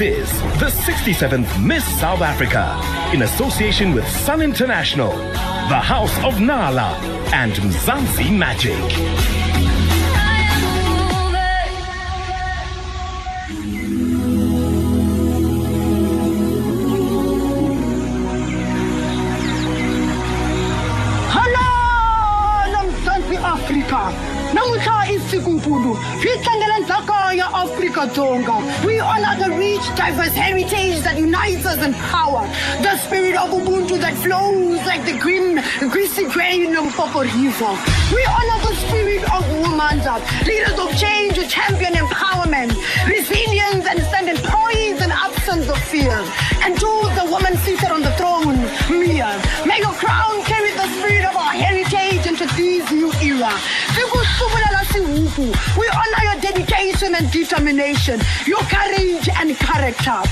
This is the 67th Miss South Africa in association with Sun International, the House of Nala, and Mzansi Magic. Africa. Namuhla isikunkulu. Fihlangela nhlaka ya Afrika Dzonga. We honor the rich, diverse heritage that unites us in power. The spirit of Ubuntu that flows like the greasy grain of Popo River. We honor the spirit of women, leaders of change who champion empowerment, resilience and standing poised in absence of fear. And to the woman seated on the throne, Mia, may your crown carry the spirit of our heritage into this new era. We honor your dedication and determination, your courage and character.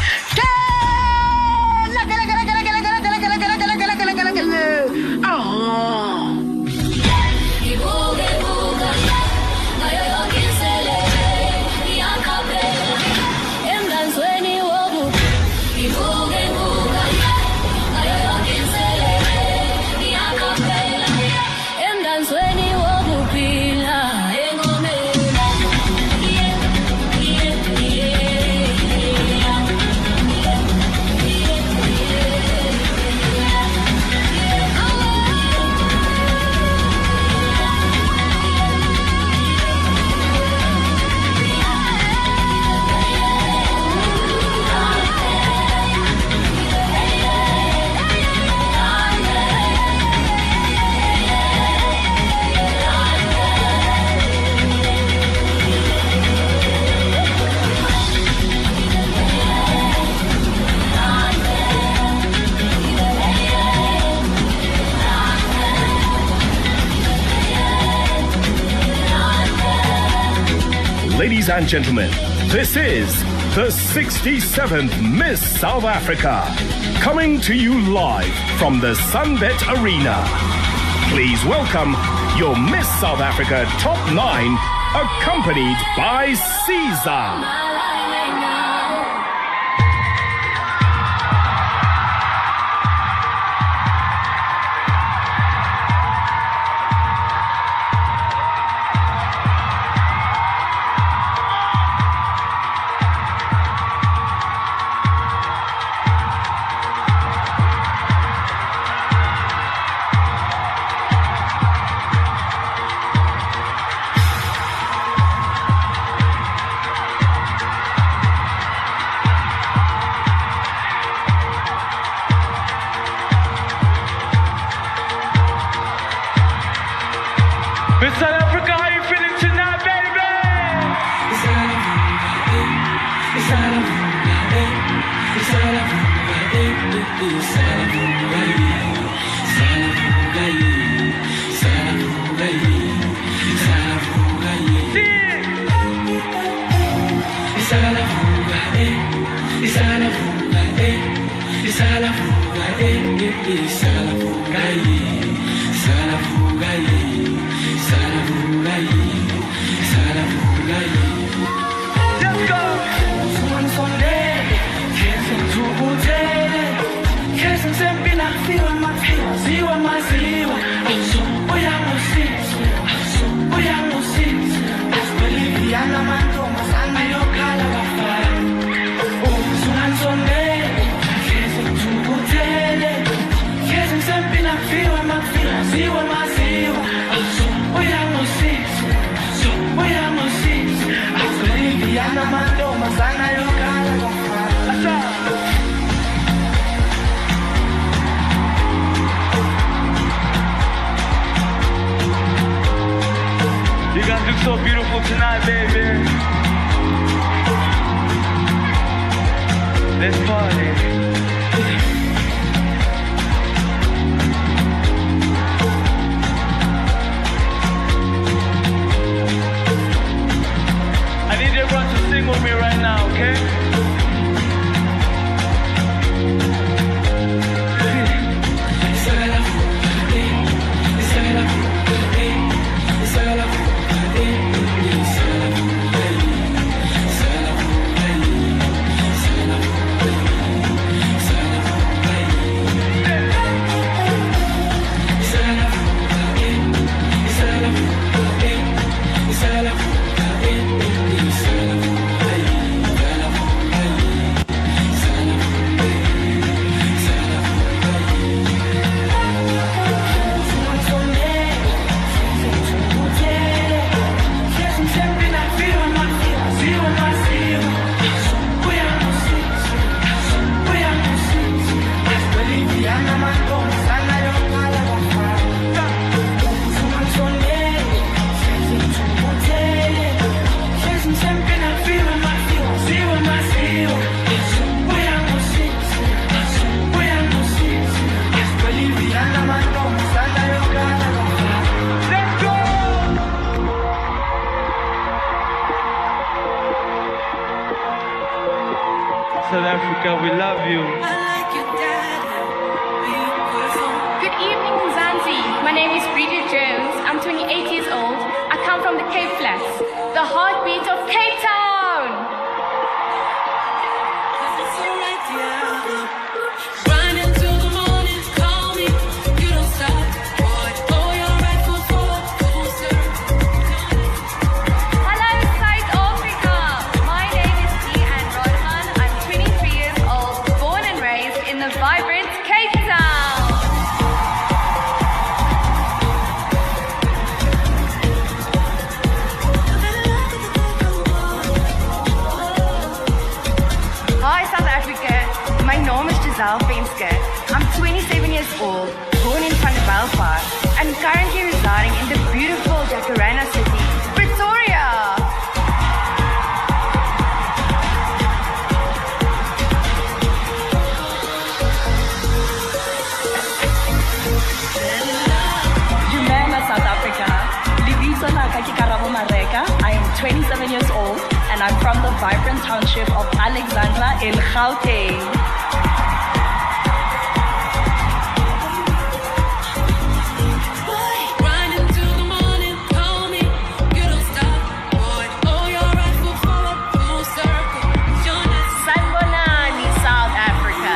Ladies and gentlemen, this is the 67th Miss South Africa, coming to you live from the SunBet Arena. Please welcome your Miss South Africa Top 9, accompanied by Caesar. Miss South Africa, how you feeling tonight, baby? You guys look so beautiful tonight, baby. Let's party. Sing with me right now, okay? Africa, we love you. Good evening, Mzansi. My name is Bridget Jones. I'm 28 years old. I come from the Cape Flats, the heartbeat of Cape Town. Run into the morning, call me. You don't stop, boy. Oh, you're right foot forward, full circle. Hello, South Africa. My name is Deanne Rodman. I'm 23 years old, born and raised in the vibrant Cape Town. Hi, South Africa. My name is Giselle Fenske. I'm 27 years old, born in Belfast, and currently residing in the beautiful Jacaranda City, Pretoria. Dumela, South Africa. Libitso la ka ke Karabo Mareka. I am 27 years old and I'm from the vibrant township of Alexandra in Gauteng. Run into the morning, call me. You don't stop, boy. Oh, you're right foot forward, full circle. Your next Sanibonani, South Africa.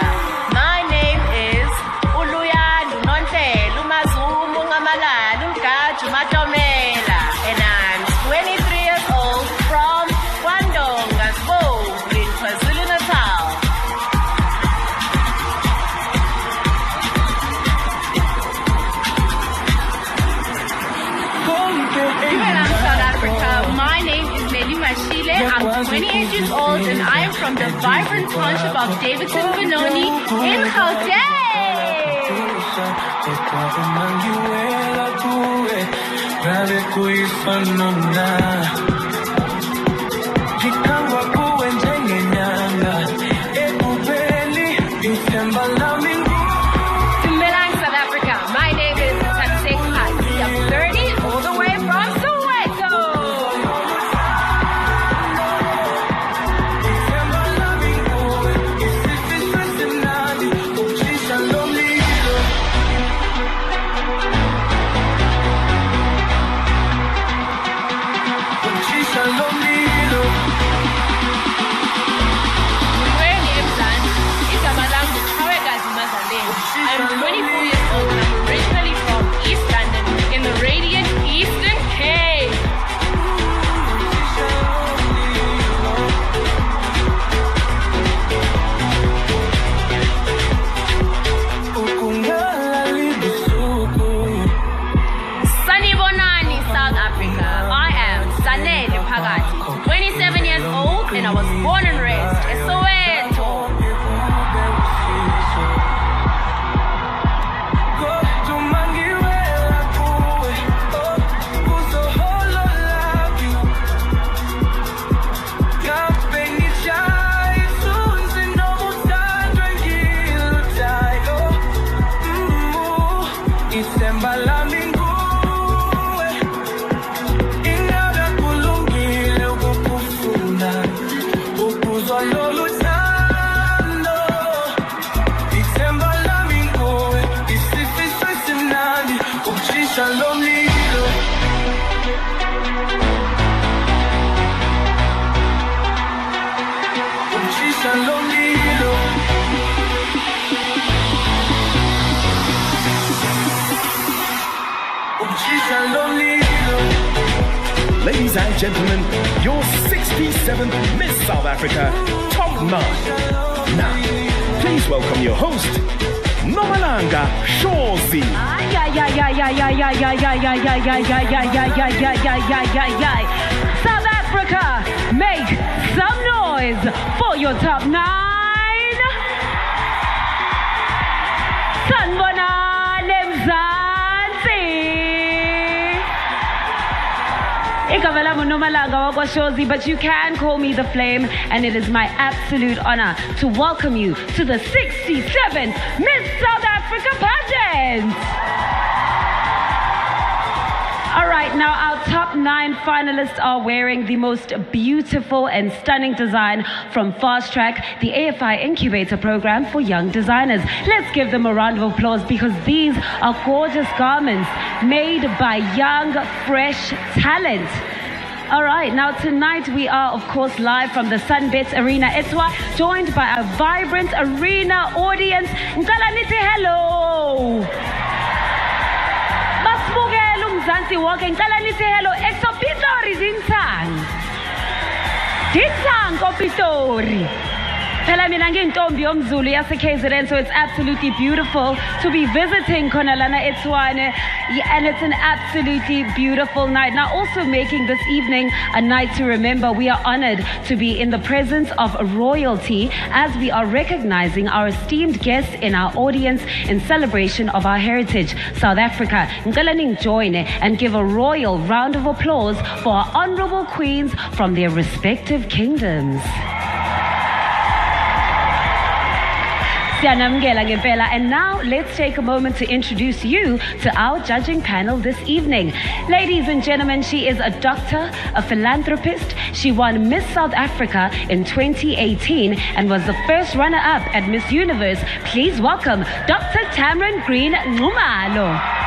My name is Uluyandu Nonte Lumazumu Ngamalalu Gaju Matomela, and I'm 23 years old from Kwandonga Sbo in KwaZulu-Natal. Dumelang, South Africa. My name is Nelly Mashile. I'm 28 years old and I am from the vibrant township of Davidson Benoni in Dumelang, South Africa. My name is Tansek Pasi. I'm 30 all the way from Soweto. I'm 24 years old and I'm originally from East London in the radiant Eastern Cape. Sanibonani, South Africa. I am Sanele Phakathi, 27 years old and I was born and raised in Soweto. Ladies and gentlemen, your 67th Miss South Africa Top 9. Now, please welcome your host, Nomalanga Shozi. South Africa, make some noise for your top 9. Sanibonani, Mzansi. Igama lami uNomalanga wakwaShozi, but you can call me the Flame, and it is my absolute honor to welcome you to the 67th Miss South Africa pageant. All right. right, now our top 9 finalists are wearing the most beautiful and stunning design from Fast Track, the AFI Incubator Program for Young Designers. Let's give them a round of applause because these are gorgeous garments made by young, fresh talent. All right, now tonight we are, of course, live from the SunBet Arena. It's joined by a vibrant arena audience. Ngicela nithi hello. Basibukela uMzansi wonke. Ngicela nithi hello. Exopitori dintang. Dintang kopitori. Phela mina ngiyintombi yomZulu yase-KZN, so it's absolutely beautiful to be visiting khona lana eTshwane, and it's an absolutely beautiful night. Now, also making this evening a night to remember, we are honored to be in the presence of royalty as we are recognizing our esteemed guests in our audience in celebration of our heritage, South Africa. Ngicela join and give a royal round of applause for our honorable queens from their respective kingdoms. And now let's take a moment to introduce you to our judging panel this evening. Ladies and gentlemen, she is a doctor, a philanthropist. She won Miss South Africa in 2018 and was the first runner-up at Miss Universe. Please welcome Dr. Tamron Green Ngumalo.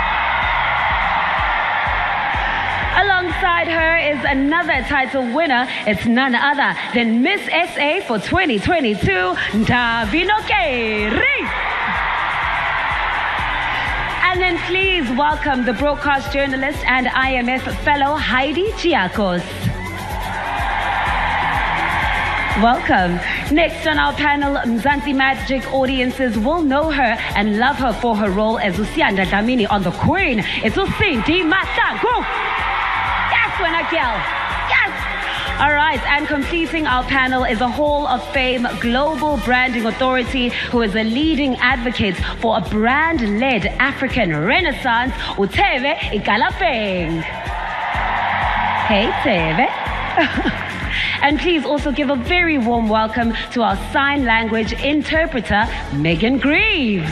Alongside her is another title winner. It's none other than Miss SA for 2022, Davino Keri. And then please welcome the broadcast journalist and IMF fellow Heidi Giacos. Welcome. Next on our panel, Mzansi Magic audiences will know her and love her for her role as Usianda Dlamini on The Queen. It's Usinti Matango. When I yell, yes! All right, and completing our panel is a Hall of Fame global branding authority who is a leading advocate for a brand-led African renaissance, Utheve Ikalafeng. Hey, Theve. And please also give a very warm welcome to our sign language interpreter, Megan Greaves.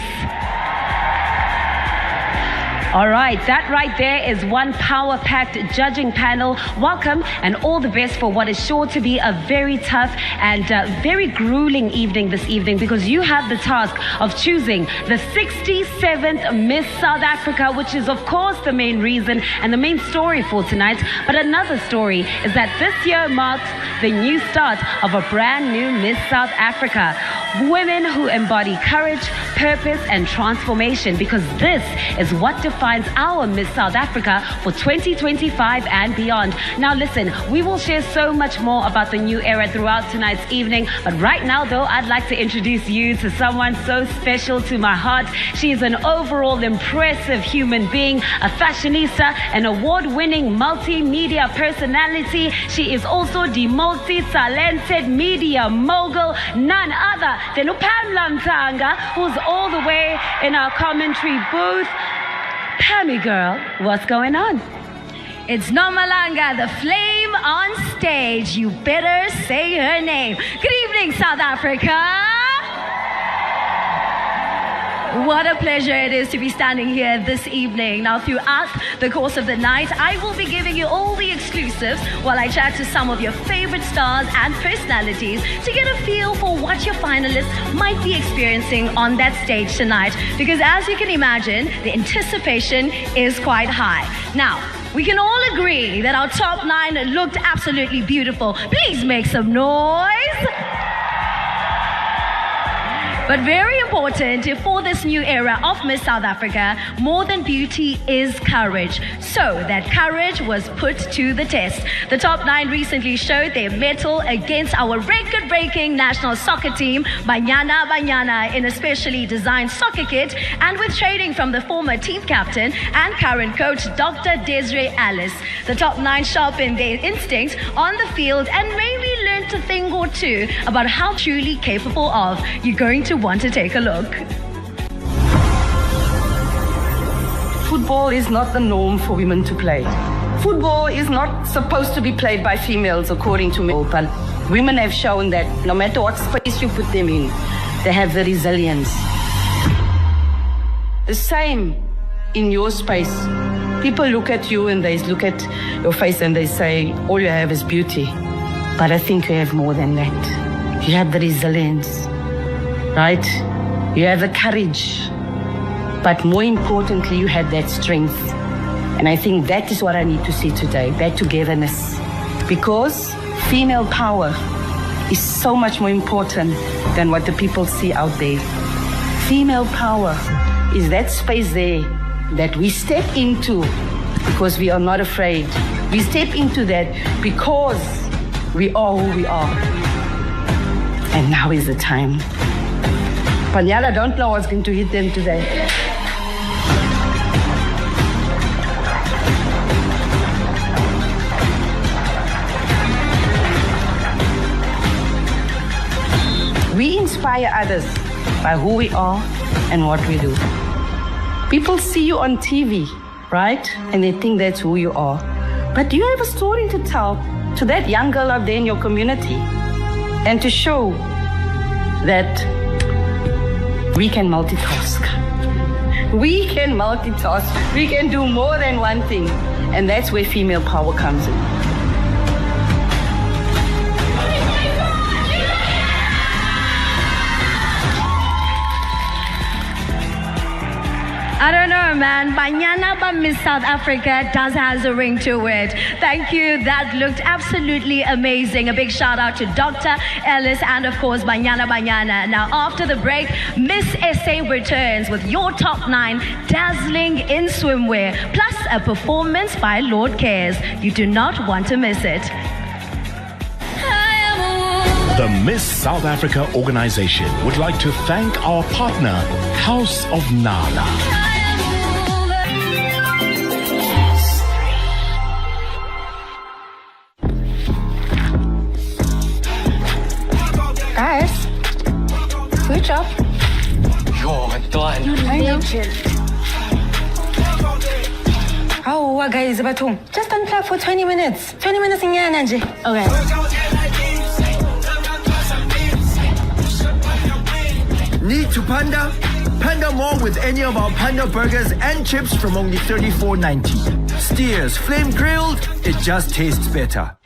All right, that right there is one power-packed judging panel. Welcome and all the best for what is sure to be a very tough and very grueling evening this evening, because you have the task of choosing the 67th Miss South Africa, which is, of course, the main reason and the main story for tonight. But another story is that this year marks the new start of a brand new Miss South Africa. Women who embody courage, purpose, and transformation, because this is what defines our Miss South Africa for 2025 and beyond. Now listen, we will share so much more about the new era throughout tonight's evening, but right now though, I'd like to introduce you to someone so special to my heart. She is an overall impressive human being, a fashionista, an award-winning multimedia personality. She is also the multi-talented media mogul, none other than Pamela Mtanga, who's all the way in our commentary booth. Pammy girl, what's going on? It's Nomalanga, the flame on stage. You better say her name. Good evening, South Africa. What a pleasure it is to be standing here this evening. Now, throughout the course of the night, I will be giving you all the exclusives while I chat to some of your favorite stars and personalities to get a feel for what your finalists might be experiencing on that stage tonight. Because as you can imagine, the anticipation is quite high. Now, we can all agree that our top 9 looked absolutely beautiful. Please make some noise. But very important for this new era of Miss South Africa, more than beauty is courage. So that courage was put to the test. The top 9 recently showed their mettle against our record-breaking national soccer team, Banyana Banyana, in a specially designed soccer kit, and with training from the former team captain and current coach, Dr. Desiree Alice. The top 9 sharpened their instincts on the field and maybe learned a thing or two about how truly capable of. You're going to want to take a look. Football is not the norm for women to play. Football is not supposed to be played by females, according to me. But women have shown that no matter what space you put them in, they have the resilience. The same in your space. People look at you and they look at your face and they say, all you have is beauty. But I think you have more than that. You have the resilience, right? You have the courage. But more importantly, you have that strength. And I think that is what I need to see today, that togetherness. Because female power is so much more important than what the people see out there. Female power is that space there that we step into because we are not afraid. We step into that because we are who we are. And now is the time. Panyala don't know what's going to hit them today. We inspire others by who we are and what we do. People see you on TV, right? And they think that's who you are. But do you have a story to tell to that young girl out there in your community and to show that we can multitask? We can multitask. We can do more than one thing. And that's where female power comes in. I don't know, man. Banyana by Miss South Africa does has a ring to it. Thank you. That looked absolutely amazing. A big shout out to Dr. Ellis and, of course, Banyana Banyana. Now, after the break, Miss SA returns with your top 9 dazzling in swimwear, plus a performance by Lord Cares. You do not want to miss it. The Miss South Africa organization would like to thank our partner, House of Nala. Guys, good job. Yo, I'm done. How guys, just unplug for 20 minutes. 20 minutes in Nanje. Okay. Need to Panda? Panda more with any of our Panda burgers and chips from only $34.90. Steers, flame grilled, it just tastes better.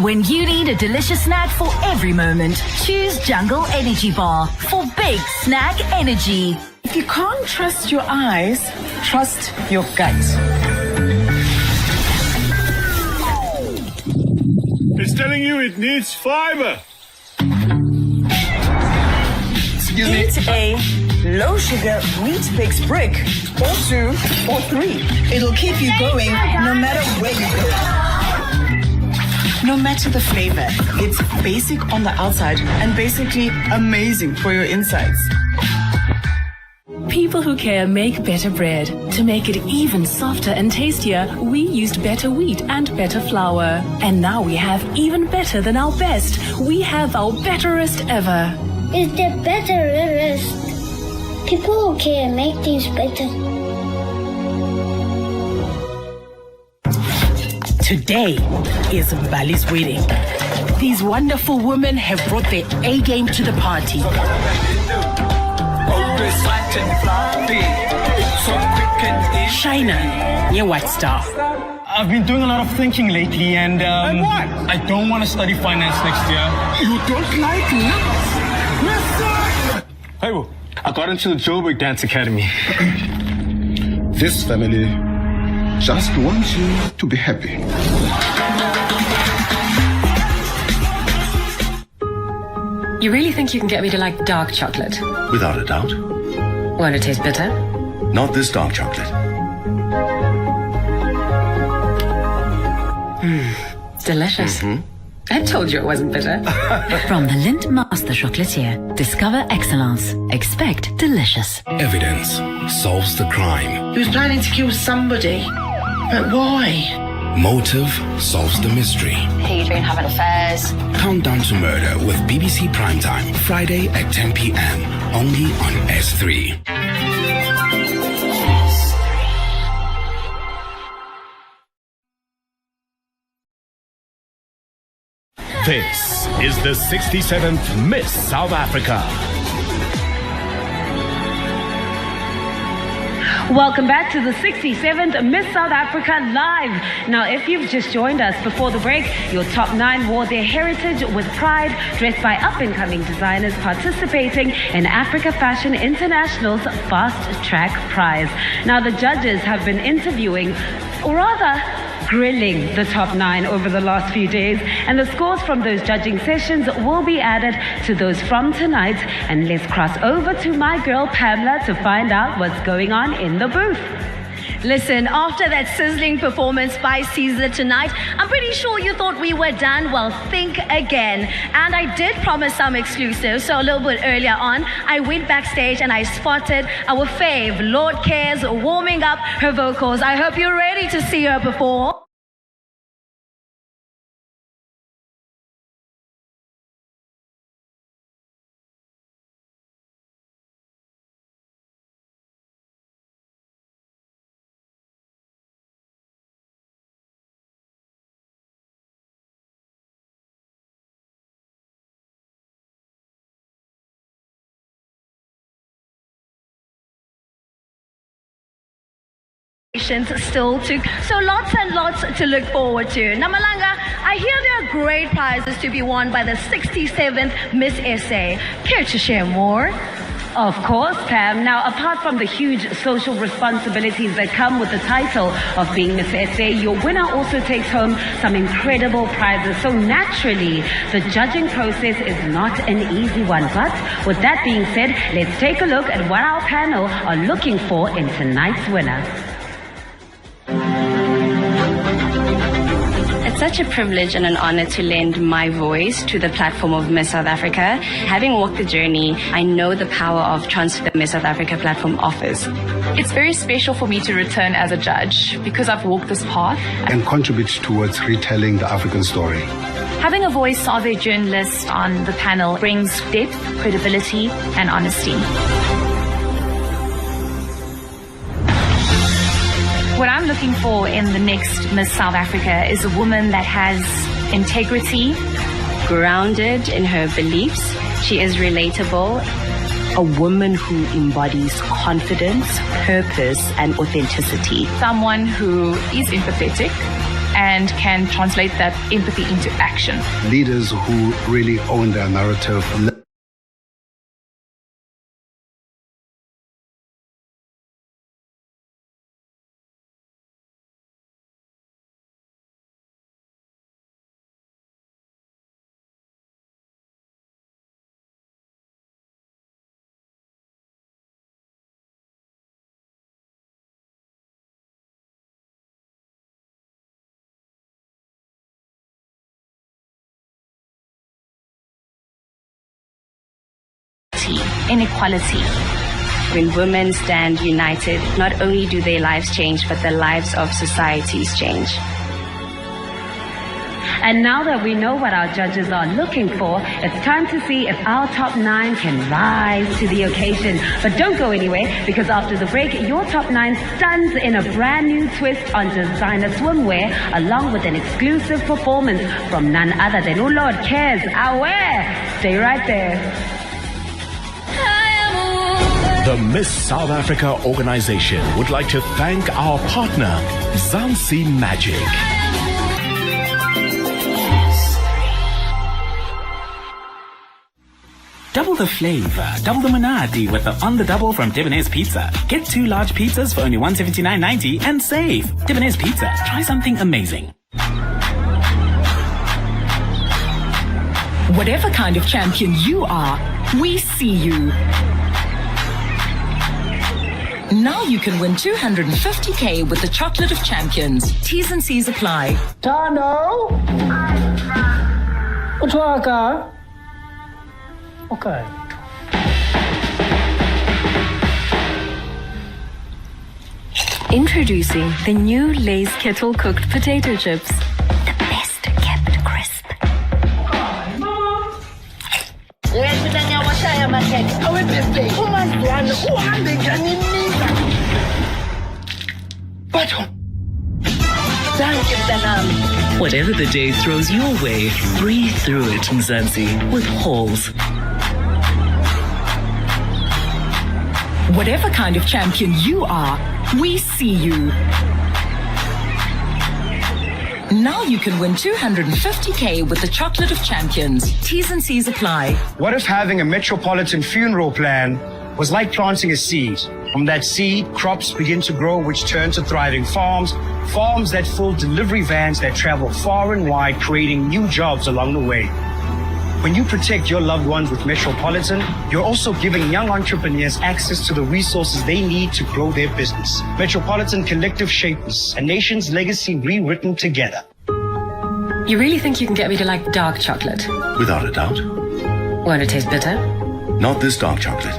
When you need a delicious snack for every moment, choose Jungle Energy Bar for big snack energy. If you can't trust your eyes, trust your gut. It's telling you it needs fiber. Excuse me. Eat a low sugar wheat baked brick, or 2 or 3. It'll keep you going no matter where you go. No matter the flavor, it's basic on the outside and basically amazing for your insides. People who care make better bread. To make it even softer and tastier, we used better wheat and better flour. And now we have even better than our best. We have our betterest ever. Is the betterest? People who care make things better. Today is Mbali's wedding. These wonderful women have brought their A game to the party. Shina, your White Star. I've been doing a lot of thinking lately and what? I don't want to study finance next year. You don't like nuts? Hey, well, I got into the Joburg Dance Academy. This family just wants you to be happy. You really think you can get me to like dark chocolate? Without a doubt. Won't it taste bitter? Not this dark chocolate. Delicious. I told you it wasn't bitter. From the Lindt Master Chocolatier, discover excellence. Expect delicious. Evidence solves the crime. He was planning to kill somebody. But why? Motive solves the mystery. He'd been having affairs. Countdown to Murder with BBC Primetime, Friday at 10 p.m. Only on S3. This is the 67th Miss South Africa. Welcome back to the 67th Miss South Africa Live. Now, if you've just joined us before the break, your top 9 wore their heritage with pride, dressed by up-and-coming designers participating in Africa Fashion International's Fast Track Prize. Now, the judges have been interviewing, or rather, grilling the top 9 over the last few days, and the scores from those judging sessions will be added to those from tonight. And let's cross over to my girl Pamela to find out what's going on in the booth. Listen, after that sizzling performance by Caesar tonight, I'm pretty sure you thought we were done. Well, think again. And I did promise some exclusives, so a little bit earlier on, I went backstage and I spotted our fave, Lord Cares, warming up her vocals. I hope you're ready to see her perform. Still to so lots and lots to look forward to. Namalanga, I hear there are great prizes to be won by the 67th Miss SA. Care to share more? Of course, Pam. Now, apart from the huge social responsibilities that come with the title of being Miss SA, your winner also takes home some incredible prizes. So naturally, the judging process is not an easy one. But with that being said, let's take a look at what our panel are looking for in tonight's winner. It's such a privilege and an honor to lend my voice to the platform of Miss South Africa. Having walked the journey, I know the power of transfer the Miss South Africa platform offers. It's very special for me to return as a judge because I've walked this path and contribute towards retelling the African story. Having a voice of a journalist on the panel brings depth, credibility, and honesty. What I'm looking for in the next Miss South Africa is a woman that has integrity, grounded in her beliefs. She is relatable. A woman who embodies confidence, purpose, and authenticity. Someone who is empathetic and can translate that empathy into action. Leaders who really own their narrative. Inequality. When women stand united, not only do their lives change, but the lives of societies change. And now that we know what our judges are looking for, it's time to see if our top 9 can rise to the occasion. But don't go anywhere, because after the break, your top 9 stuns in a brand new twist on designer swimwear, along with an exclusive performance from none other than Lord Cares. Aware! Stay right there. The Miss South Africa organization would like to thank our partner, Zansi Magic. Double the flavor, double the monadi with the On the Double from Debonair's Pizza. Get 2 large pizzas for only $179.90 and save. Debonair's Pizza. Try something amazing. Whatever kind of champion you are, we see you. Now you can win 250k with the Chocolate of Champions. T's and C's apply. Tando? Utwaka? Okay. Introducing the new Lay's Kettle Cooked Potato Chips. The best kept crisp. Danke, Mntanami. Whatever the day throws your way, breathe through it, Mzansi, with Halls. Whatever kind of champion you are, we see you. Now you can win 250k with the Chocolate of Champions. T's and C's apply. What if having a metropolitan funeral plan was like planting a seed? From that seed, crops begin to grow, which turn to thriving farms, farms that fill delivery vans that travel far and wide, creating new jobs along the way. When you protect your loved ones with Metropolitan, you're also giving young entrepreneurs access to the resources they need to grow their business. Metropolitan Collective Shapers, a nation's legacy rewritten together. You really think you can get me to like dark chocolate? Without a doubt. Won't it taste bitter? Not this dark chocolate.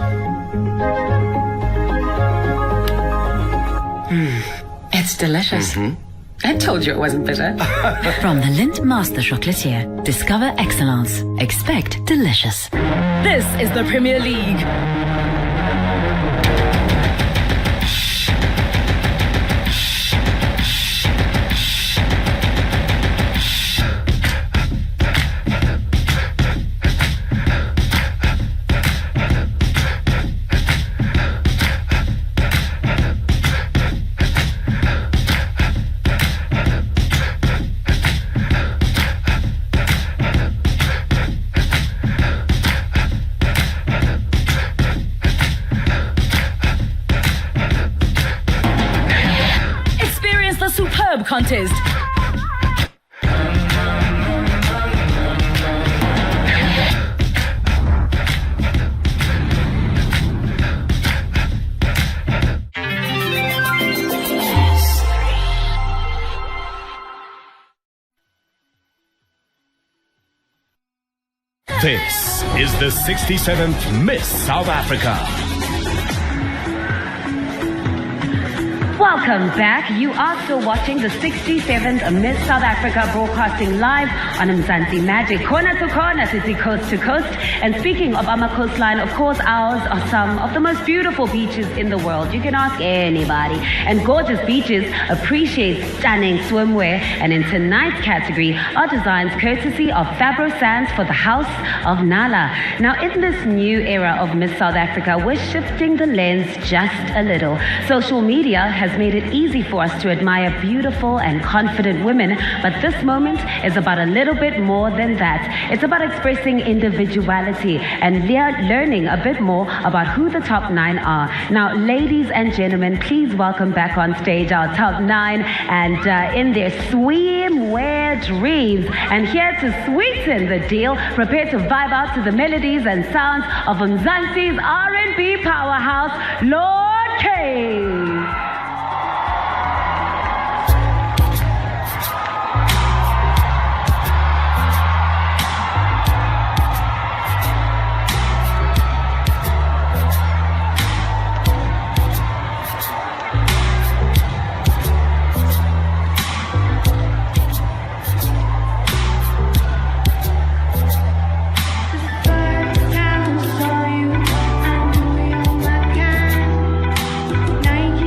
It's delicious. I told you it wasn't bitter. From the Lindt Master Chocolatier, discover excellence. Expect delicious. This is the Premier League. Superb contest. This is the 67th Miss South Africa. Welcome back. You are still watching the 67th Miss South Africa, broadcasting live on Mzansi Magic, corner to corner, city coast to coast. And speaking of our coastline, of course, ours are some of the most beautiful beaches in the world. You can ask anybody. And gorgeous beaches appreciate stunning swimwear. And in tonight's category are designs courtesy of Fabro Sands for the House of Nala. Now, in this new era of Miss South Africa, we're shifting the lens just a little. Social media has made it easy for us to admire beautiful and confident women, but this moment is about a little bit more than that. It's about expressing individuality and learning a bit more about who the top 9 are. Now, ladies and gentlemen, please welcome back on stage our top 9 and in their swimwear dreams. And here to sweeten the deal, prepare to vibe out to the melodies and sounds of Mzansi's R&B powerhouse, Lord K. Now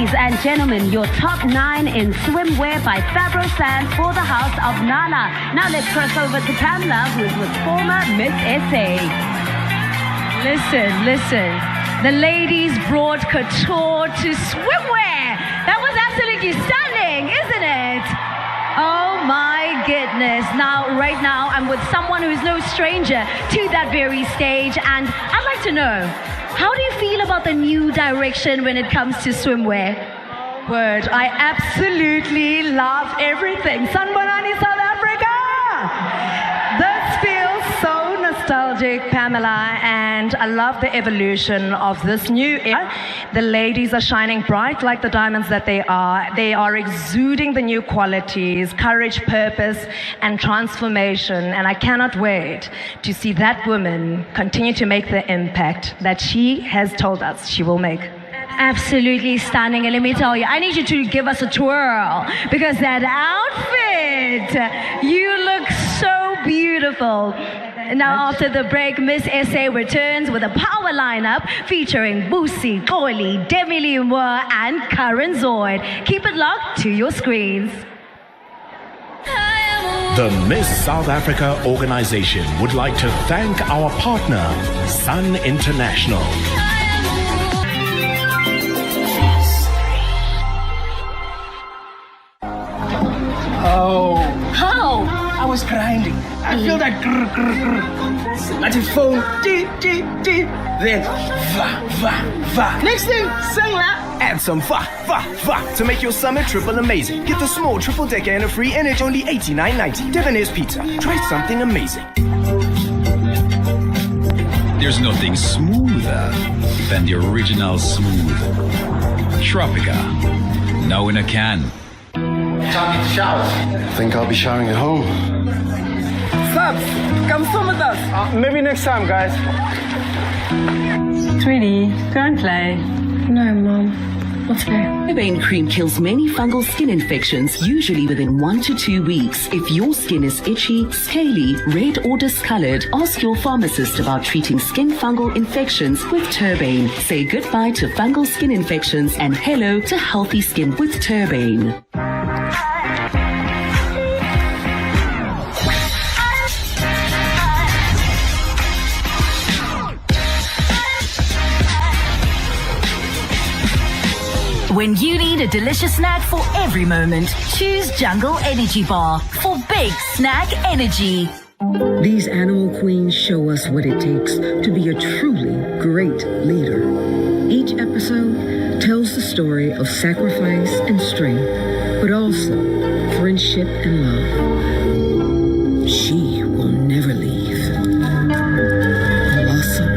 Ladies and gentlemen, your top 9 in swimwear by Fabro Sands for the house of Nana. Now let's cross over to Pamela, who is with former Miss SA. Listen. The ladies brought couture to swimwear. That was absolutely stunning, isn't it? Oh my goodness. Right now, I'm with someone who's no stranger to that very stage, and I'd like to know, how do you feel about the new direction when it comes to swimwear? Word, I absolutely love everything. Sanbonani, South Africa! This feels so nostalgic, Pamela, and I love the evolution of this new era. The ladies are shining bright like the diamonds that they are. They are exuding the new qualities, courage, purpose, and transformation. And I cannot wait to see that woman continue to make the impact that she has told us she will make. Absolutely stunning. And let me tell you, I need you to give us a twirl, because that outfit, you look so beautiful. Now, after the break, Miss SA returns with a power lineup featuring Boosie, Koli, Demi Limwa, and Karen Zoid. Keep it locked to your screens. The Miss South Africa organization would like to thank our partner, Sun International. Oh. How? I was grinding. I feel that grr, grr, grr. Let it phone. Then va. Next thing, sing la. Add some va to make your summer triple amazing. Get the small triple decker and a free energy, only $89.90. Debonair's Pizza. Try something amazing. There's nothing smoother than the original smooth. Tropica. Now in a can. Time to shower. I think I'll be showering at home. Subs, come swim with us. Maybe next time, guys. Sweetie, go and play. No, Mom. What's there? Turbane cream kills many fungal skin infections, usually within 1 to 2 weeks. If your skin is itchy, scaly, red or discolored, ask your pharmacist about treating skin fungal infections with Turbane. Say goodbye to fungal skin infections and hello to healthy skin with Turbane. When you need a delicious snack for every moment, choose Jungle Energy Bar for big snack energy. These animal queens show us what it takes to be a truly great leader. Each episode tells the story of sacrifice and strength, but also friendship and love. She will never leave. Blossom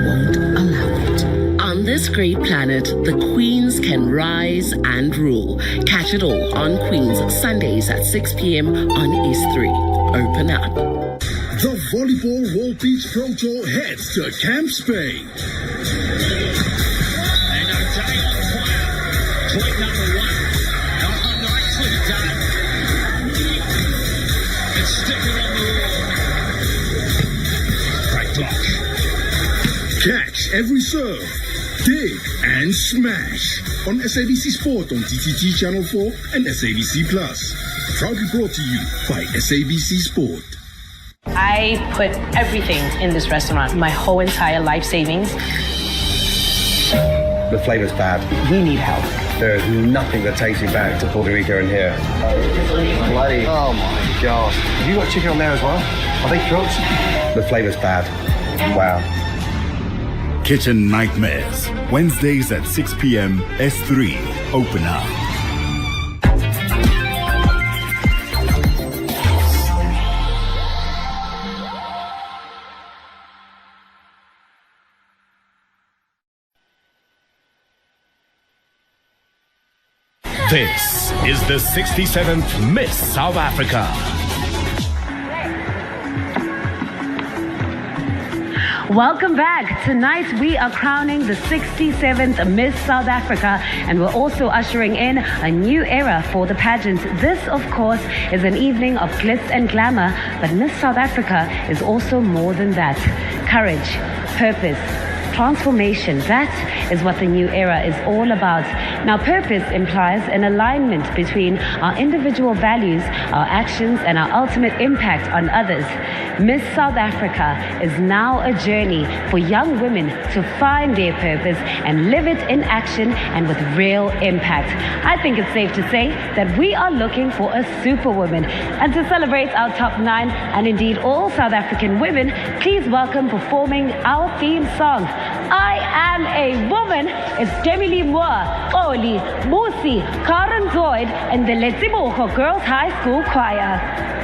won't allow it. On this great planet, the queens can rise and rule. Catch it all on Queens, Sundays at 6 p.m. on S3. Open up. The Volleyball World Beach Pro Tour heads to Camp Spain. And our day on fire. Point number 1. Oh, nicely done. And stick it on the wall. Right block. Catch every serve, dig and smash on SABC Sport on TTG Channel 4 and SABC Plus. Proudly brought to you by SABC Sport. I put everything in this restaurant, my whole entire life savings. The flavor's bad. We need help. There is nothing that takes me back to Puerto Rico in here. Bloody, oh my gosh. Have you got chicken on there as well? Are they cooked? The flavor's bad. Wow. Kitchen Nightmares. Wednesdays at 6 p.m. S3. Open up. This is the 67th Miss South Africa. Welcome back. Tonight we are crowning the 67th Miss South Africa, and we're also ushering in a new era for the pageant. This, of course, is an evening of glitz and glamour, but Miss South Africa is also more than that. Courage, purpose, transformation. That is what the new era is all about. Now, purpose implies an alignment between our individual values, our actions, and our ultimate impact on others. Miss South Africa is now a journey for young women to find their purpose and live it in action and with real impact. I think it's safe to say that we are looking for a superwoman. And to celebrate our top 9 and indeed all South African women, please welcome performing our theme song, I Am a Woman. It's Demi Lee Moore, Oli, Musi, Karen Zoid, and the Letsiboko Girls High School Choir.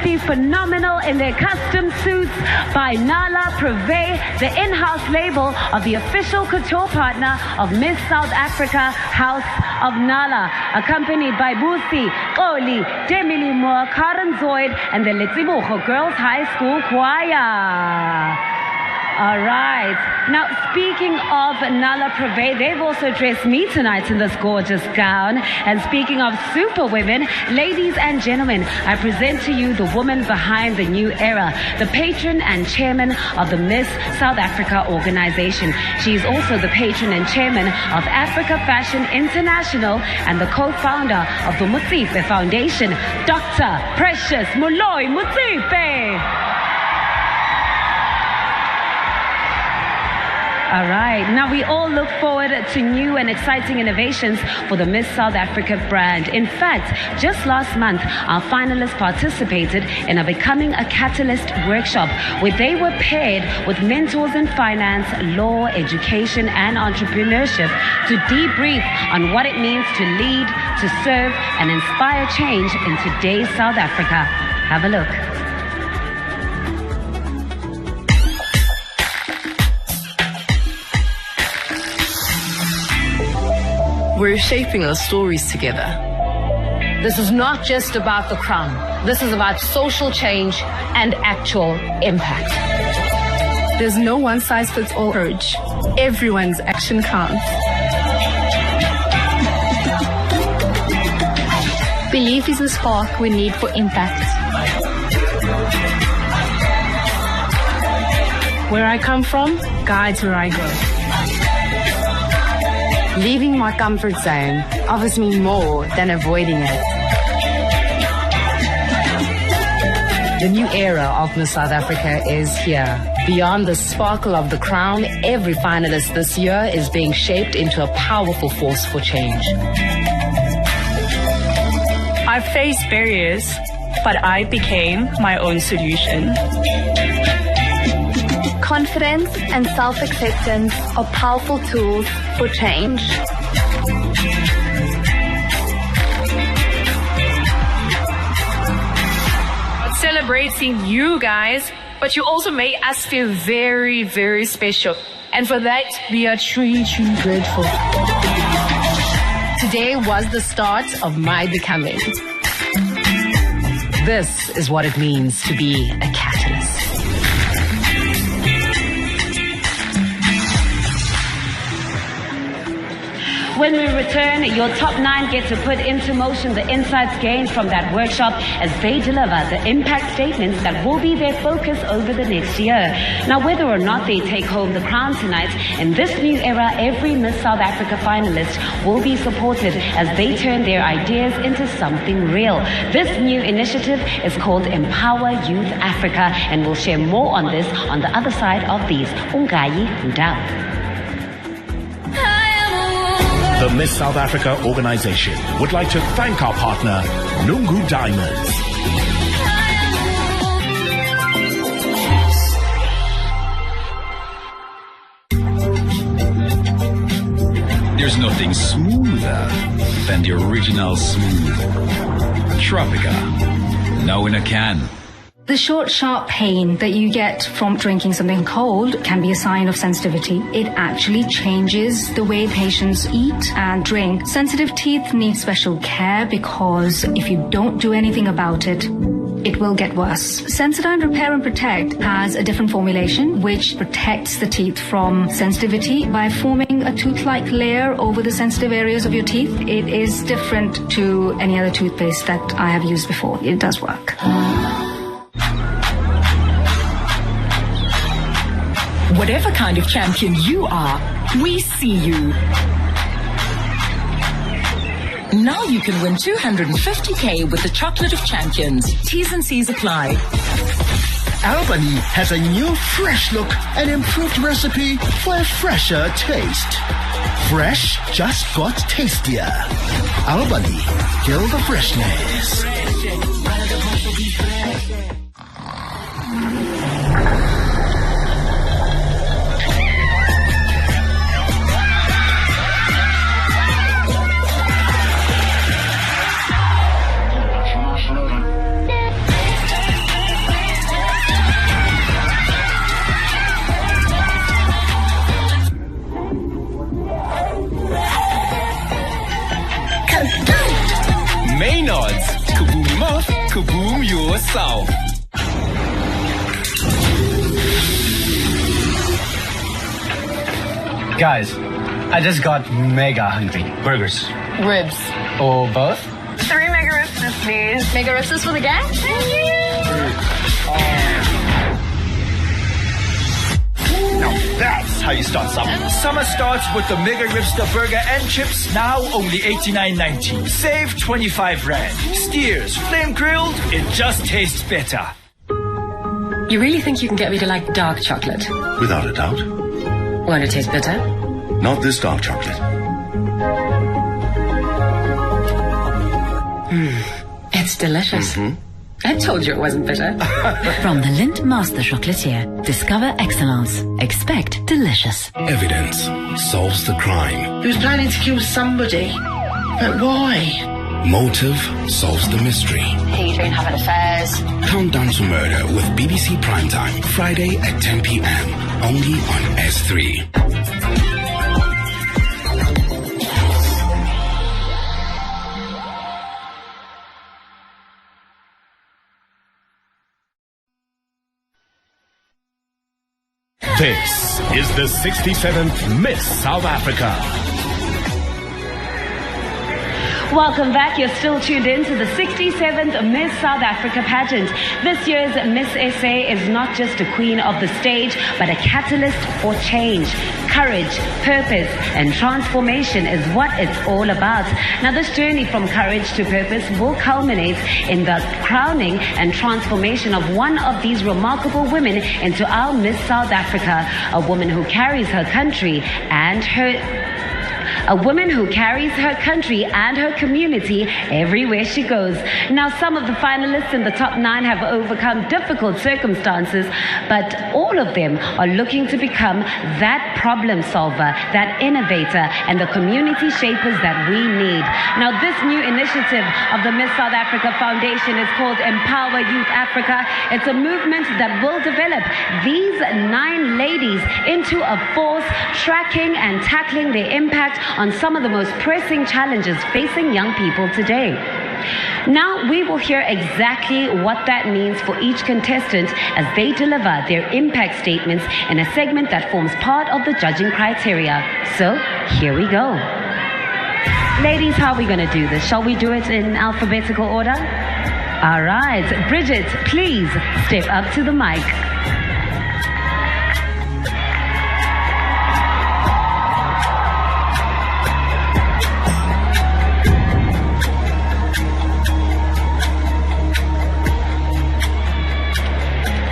absolutely phenomenal in their custom suits by Nala Preve, the in-house label of the official couture partner of Miss South Africa, House of Nala, accompanied by Busi, Oli, Demili Moore, Karen Zoid, and the Letsibucho Girls High School Choir. All right. Now, speaking of Nala Preve, they've also dressed me tonight in this gorgeous gown. And speaking of super women, ladies and gentlemen, I present to you the woman behind the new era, the patron and chairman of the Miss South Africa organization. She's also the patron and chairman of Africa Fashion International and the co-founder of the Motsepe Foundation, Dr. Precious Moloi Motsepe. All right. Now, we all look forward to new and exciting innovations for the Miss South Africa brand. In fact, just last month, our finalists participated in a Becoming a Catalyst workshop where they were paired with mentors in finance, law, education, and entrepreneurship to debrief on what it means to lead, to serve, and inspire change in today's South Africa. Have a look. We're shaping our stories together. This is not just about the crown. This is about social change and actual impact. There's no one-size-fits-all approach. Everyone's action counts. Belief is the spark we need for impact. Where I come from guides where I go. Leaving my comfort zone offers me more than avoiding it. The new era of Miss South Africa is here. Beyond the sparkle of the crown, every finalist this year is being shaped into a powerful force for change. I faced barriers, but I became my own solution. Confidence and self-acceptance are powerful tools for change. Celebrating you guys, but you also made us feel very, very special. And for that, we are truly, truly grateful. Today was the start of my becoming. This is what it means to be a catalyst. When we return, your top 9 get to put into motion the insights gained from that workshop as they deliver the impact statements that will be their focus over the next year. Now, whether or not they take home the crown tonight, in this new era, every Miss South Africa finalist will be supported as they turn their ideas into something real. This new initiative is called Empower Youth Africa, and we'll share more on this on the other side of these. Ungayi Ndau. The Miss South Africa organization would like to thank our partner, Nungu Diamonds. There's nothing smoother than the original smooth. Tropica, now in a can. The short, sharp pain that you get from drinking something cold can be a sign of sensitivity. It actually changes the way patients eat and drink. Sensitive teeth need special care because if you don't do anything about it, it will get worse. Sensodyne Repair and Protect has a different formulation which protects the teeth from sensitivity by forming a tooth-like layer over the sensitive areas of your teeth. It is different to any other toothpaste that I have used before. It does work. Whatever kind of champion you are, we see you. Now you can win 250k with the Chocolate of Champions. T's and C's apply. Albany has a new fresh look and improved recipe for a fresher taste. Fresh just got tastier. Albany, kill the freshness. South. Guys, I just got mega hungry. Burgers. Ribs. Or both? 3 mega ribs, please. Mega ribs for the gang? Thank you. Now that's how you start summer. Summer starts with the Mega Ribster burger and chips, now only $89.90. Save 25 Rand. Steers, flame grilled, it just tastes better. You really think you can get me to like dark chocolate? Without a doubt. Won't it taste bitter? Not this dark chocolate. It's delicious. I told you it wasn't bitter. From the Lindt Master Chocolatier, discover excellence. Expect delicious. Evidence solves the crime. He was planning to kill somebody. But why? Motive solves the mystery. He's been having affairs. Countdown to Murder with BBC Primetime, Friday at 10 p.m. Only on S3. This is the 67th Miss South Africa. Welcome back. You're still tuned in to the 67th Miss South Africa pageant. This year's Miss SA is not just a queen of the stage, but a catalyst for change. Courage, purpose, and transformation is what it's all about. Now, this journey from courage to purpose will culminate in the crowning and transformation of one of these remarkable women into our Miss South Africa, a woman who carries her country and her community everywhere she goes. Now, some of the finalists in the top 9 have overcome difficult circumstances, but all of them are looking to become that problem solver, that innovator, and the community shapers that we need. Now, this new initiative of the Miss South Africa Foundation is called Empower Youth Africa. It's a movement that will develop these 9 ladies into a force tracking and tackling the impact on some of the most pressing challenges facing young people today. Now, we will hear exactly what that means for each contestant as they deliver their impact statements in a segment that forms part of the judging criteria. So, here we go. Ladies, how are we going to do this? Shall we do it in alphabetical order? All right. Bridget, please step up to the mic.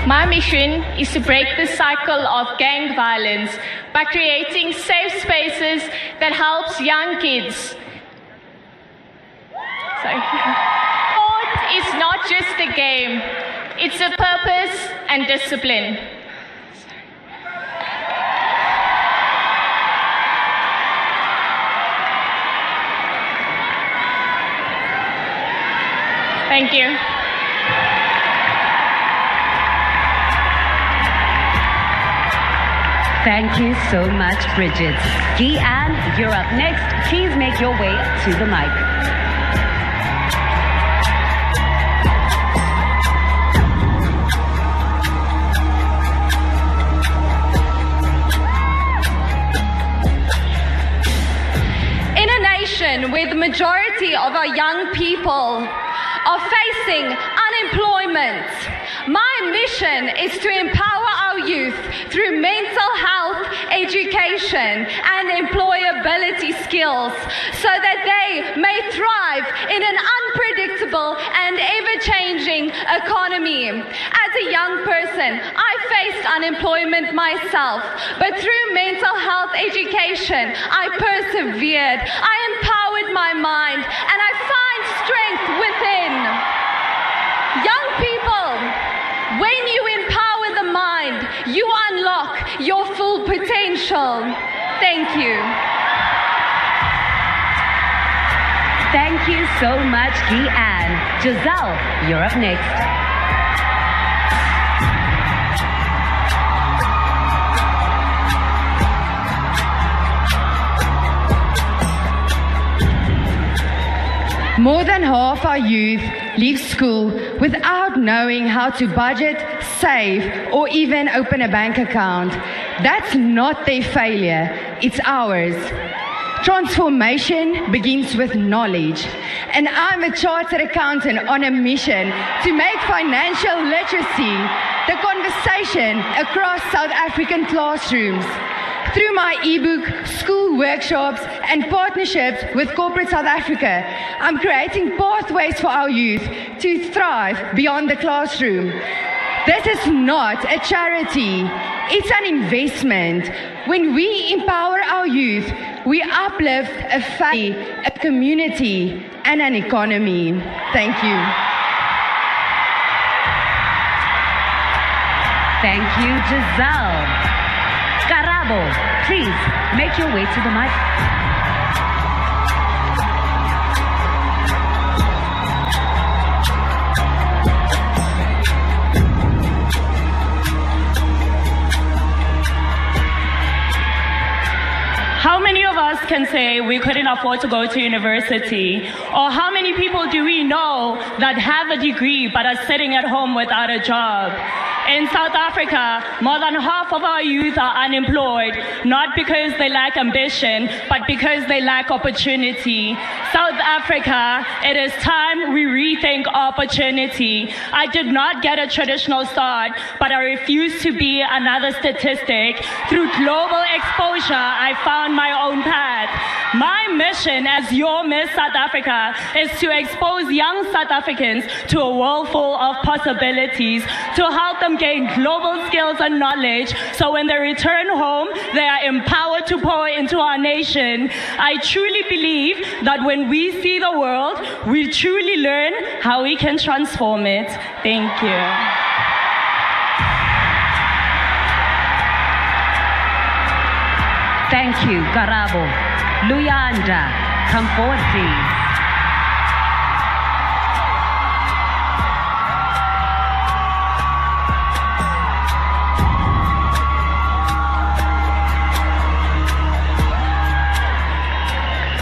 My mission is to break the cycle of gang violence by creating safe spaces that helps young kids. Sport is not just a game, it's a purpose and discipline. Thank you. Thank you so much, Bridget. Guy-Anne, you're up next. Please make your way to the mic. In a nation where the majority of our young people are facing unemployment, my mission is to empower our youth through mental health, education, and employability skills so that they may thrive in an unpredictable and ever-changing economy. As a young person, I faced unemployment myself, but through mental health education, I persevered. I empowered my mind, and I find strength within. Young people, when you empower the mind, you unlock your full potential. Thank you. Thank you so much, Guy-Anne. Giselle, you're up next. More than half our youth leave school without knowing how to budget, save, or even open a bank account. That's not their failure, it's ours. Transformation begins with knowledge. And I'm a chartered accountant on a mission to make financial literacy the conversation across South African classrooms. Through my ebook, school workshops, and partnerships with Corporate South Africa, I'm creating pathways for our youth to thrive beyond the classroom. This is not a charity, it's an investment. When we empower our youth, we uplift a family, a community, and an economy. Thank you. Thank you, Giselle. Karabo, please make your way to the mic. How many of us can say we couldn't afford to go to university? Or how many people do we know that have a degree but are sitting at home without a job? In South Africa, more than half of our youth are unemployed, not because they lack ambition, but because they lack opportunity. South Africa, it is time we rethink opportunity. I did not get a traditional start, but I refuse to be another statistic. Through global exposure, I found my own path. My mission as your Miss South Africa is to expose young South Africans to a world full of possibilities, to help them gain global skills and knowledge, so when they return home, they are empowered to pour into our nation. I truly believe that when we see the world, we truly learn how we can transform it. Thank you. Thank you, Karabo. Luyanda, come forward, please.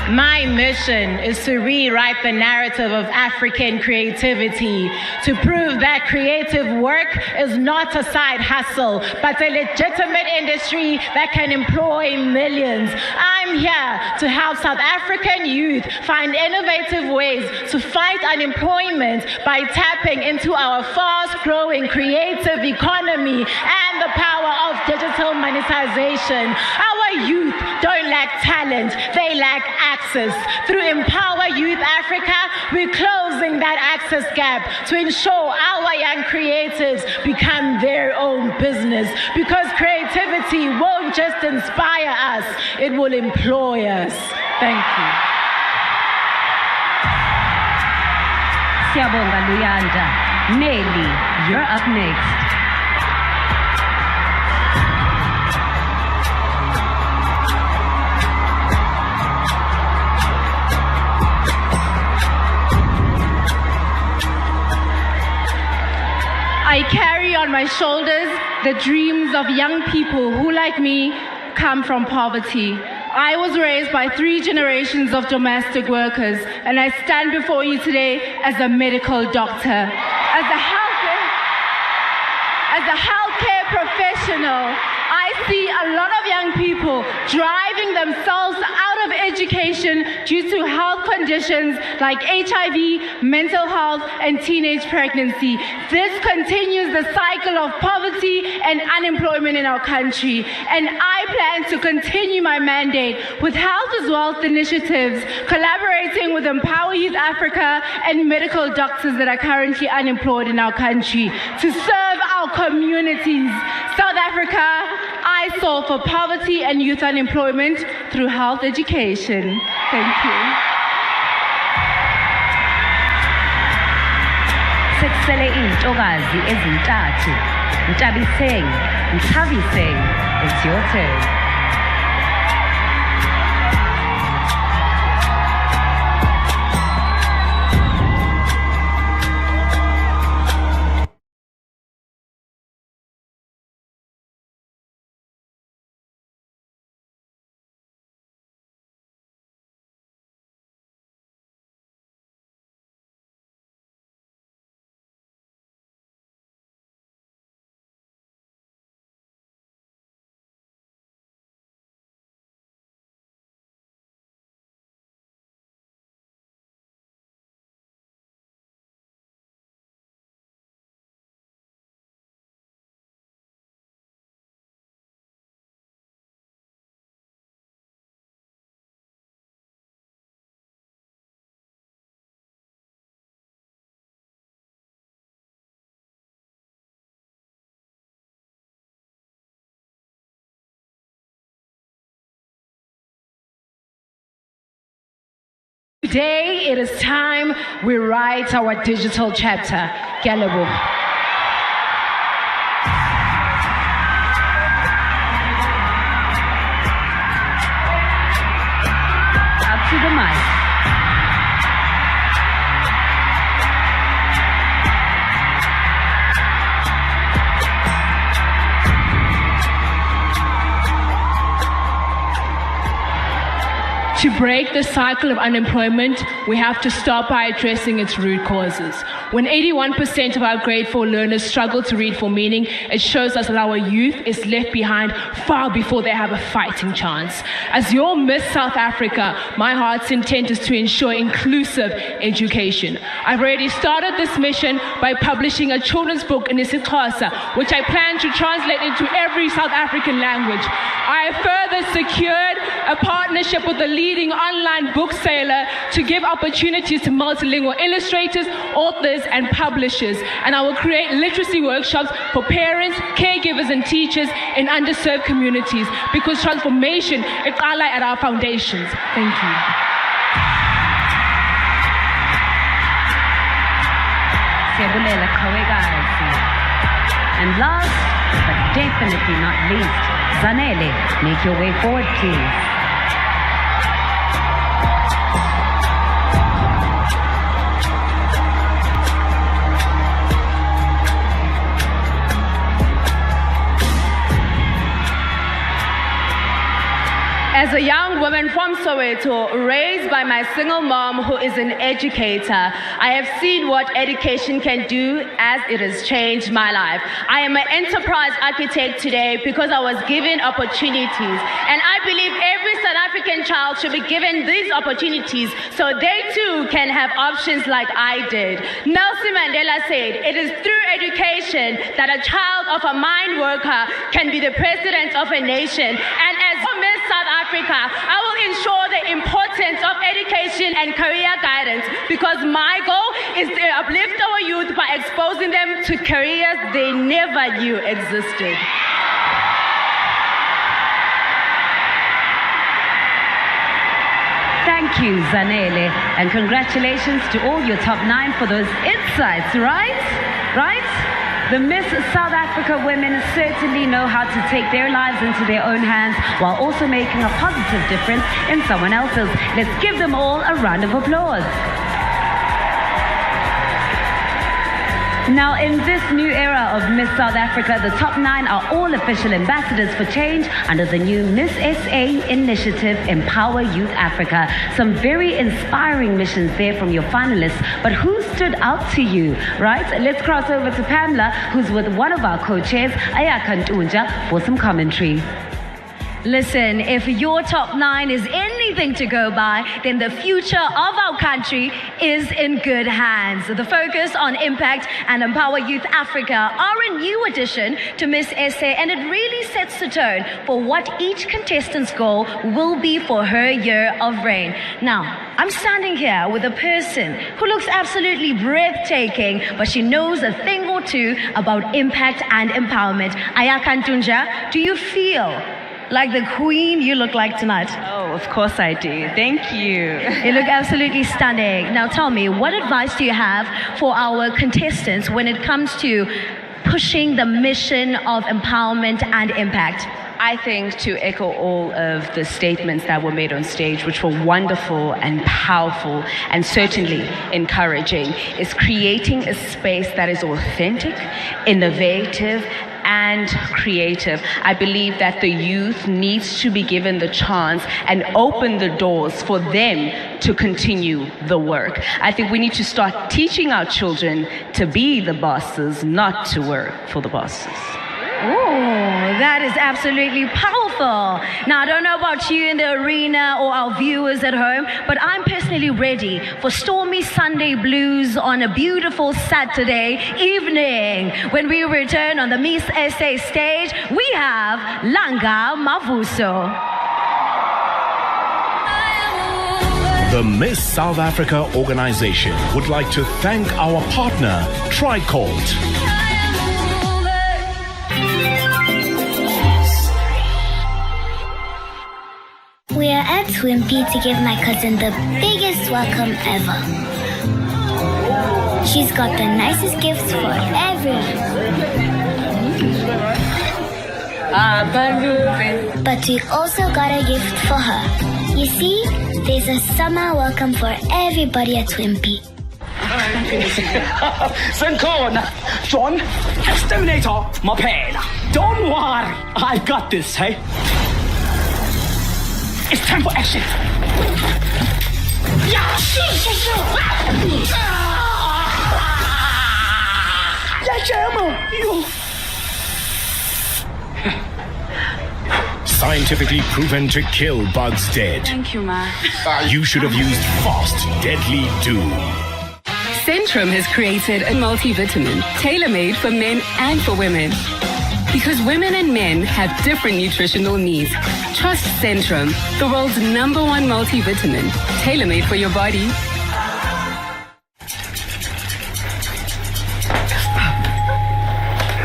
My mission is to rewrite the narrative of African creativity, to prove that creative work is not a side hustle, but a legitimate industry that can employ millions. I'm here to help South African youth find innovative ways to fight unemployment by tapping into our fast-growing creative economy and the power of digital monetization. Our youth don't lack talent, they lack access. Through Empower Youth Africa, we're closing that access gap to ensure our young creatives become their own business. Because creativity won't just inspire us, it will employ us. Thank you. Siyabonga, Luyanda. Nelly, you're up next. I carry on my shoulders the dreams of young people who, like me, come from poverty. I was raised by 3 generations of domestic workers, and I stand before you today as a medical doctor. As a healthcare professional, I see a lot of young people driving themselves out of education due to health conditions like HIV, mental health, and teenage pregnancy. This continues the cycle of poverty and unemployment in our country. And I plan to continue my mandate with Health is Wealth initiatives, collaborating with Empower Youth Africa and medical doctors that are currently unemployed in our country to serve our communities. South Africa, I solve for poverty and youth unemployment through health education. Thank you. Sekusele intokazi ezintathu. Ntabiseng, Ntabiseng, it's your turn. Today, it is time we write our digital chapter. Galabo. Up to the mic. To break the cycle of unemployment, we have to start by addressing its root causes. When 81% of our grade 4 learners struggle to read for meaning, it shows us that our youth is left behind far before they have a fighting chance. As your Miss South Africa, my heart's intent is to ensure inclusive education. I've already started this mission by publishing a children's book in isiXhosa, which I plan to translate into every South African language. I have further secured a partnership with the leading online bookseller to give opportunities to multilingual illustrators, authors, and publishers. And I will create literacy workshops for parents, caregivers, and teachers in underserved communities, because transformation is at our foundations. Thank you. And last, but definitely not least, Zanele, make your way forward, please. As a young woman from Soweto, raised by my single mom who is an educator, I have seen what education can do as it has changed my life. I am an enterprise architect today because I was given opportunities. And I believe every South African child should be given these opportunities so they too can have options like I did. Nelson Mandela said, "It is through education that a child of a mine worker can be the president of a nation." And as Miss South Africa, I will ensure the importance of education and career guidance, because my goal is to uplift our youth by exposing them to careers they never knew existed. Thank you, Zanele, and congratulations to all your top 9 for those insights, right? The Miss South Africa women certainly know how to take their lives into their own hands while also making a positive difference in someone else's. Let's give them all a round of applause. Now, in this new era of Miss South Africa, the top 9 are all official ambassadors for change under the new Miss SA initiative, Empower Youth Africa. Some very inspiring missions there from your finalists, but who stood out to you, right? Let's cross over to Pamela, who's with one of our co-chairs, Ayaka Ntunja, for some commentary. Listen, if your top 9 is anything to go by, then the future of our country is in good hands. The Focus on Impact and Empower Youth Africa are a new addition to Miss SA, and it really sets the tone for what each contestant's goal will be for her year of reign. Now, I'm standing here with a person who looks absolutely breathtaking, but she knows a thing or two about impact and empowerment. Ayaka Ntunja, do you feel like the queen you look like tonight? Oh, of course I do. Thank you. You look absolutely stunning. Now tell me, what advice do you have for our contestants when it comes to pushing the mission of empowerment and impact? I think to echo all of the statements that were made on stage, which were wonderful and powerful and certainly encouraging, is creating a space that is authentic, innovative, and creative. I believe that the youth needs to be given the chance and open the doors for them to continue the work. I think we need to start teaching our children to be the bosses, not to work for the bosses. Oh, that is absolutely powerful. Now, I don't know about you in the arena or our viewers at home, but I'm personally ready for stormy Sunday blues on a beautiful Saturday evening. When we return on the Miss SA stage, we have Langa Mavuso. The Miss South Africa organization would like to thank our partner, Tricolt. We are at Twimpy to give my cousin the biggest welcome ever. She's got the nicest gifts for everyone. But we also got a gift for her. You see, there's a summer welcome for everybody at Twimpy. Zincona, John, exterminator, my pen. Don't worry, I got this, hey? It's time for action. Scientifically proven to kill bugs dead. Thank you, Ma. You should have used Fast Deadly Doom. Centrum has created a multivitamin tailor-made for men and for women. Because women and men have different nutritional needs. Trust Centrum, the world's #1 multivitamin, tailor-made for your body.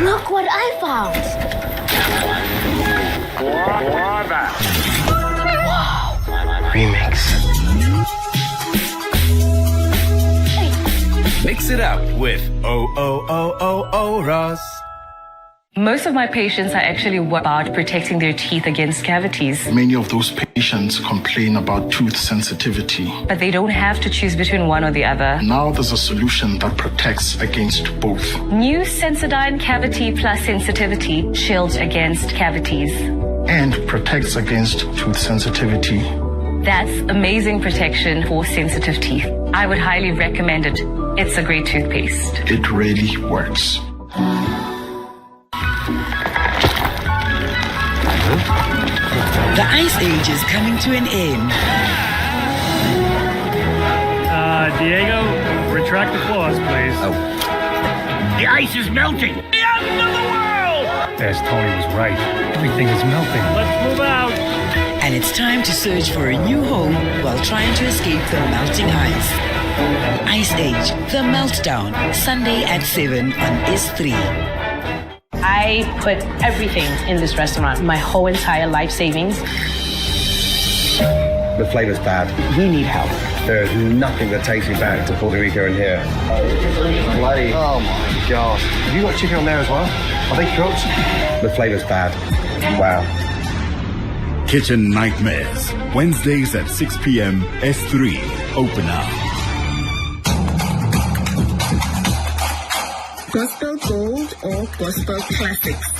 Look what I found. Wow. Remix. Mix it up with Ross. Most of my patients are actually about protecting their teeth against cavities. Many of those patients complain about tooth sensitivity. But they don't have to choose between one or the other. Now there's a solution that protects against both. New Sensodyne Cavity Plus Sensitivity shields against cavities. And protects against tooth sensitivity. That's amazing protection for sensitive teeth. I would highly recommend it. It's a great toothpaste. It really works. The Ice Age is coming to an end. Diego, retract the clause, please. Oh. The ice is melting. The end of the world! Yes, Tony was right. Everything is melting. Let's move out. And it's time to search for a new home while trying to escape the melting ice. Ice Age, The Meltdown, Sunday at 7 on S3. I put everything in this restaurant, my whole entire life savings. The flavor's bad. We need help. There is nothing that takes me back to Puerto Rico in here. Bloody, oh my gosh. Have you got chicken on there as well? Are they cooked? The flavor's bad. Wow. Kitchen Nightmares. Wednesdays at 6 p.m. S3. Open up. Gospel Gold or Gospel Classics?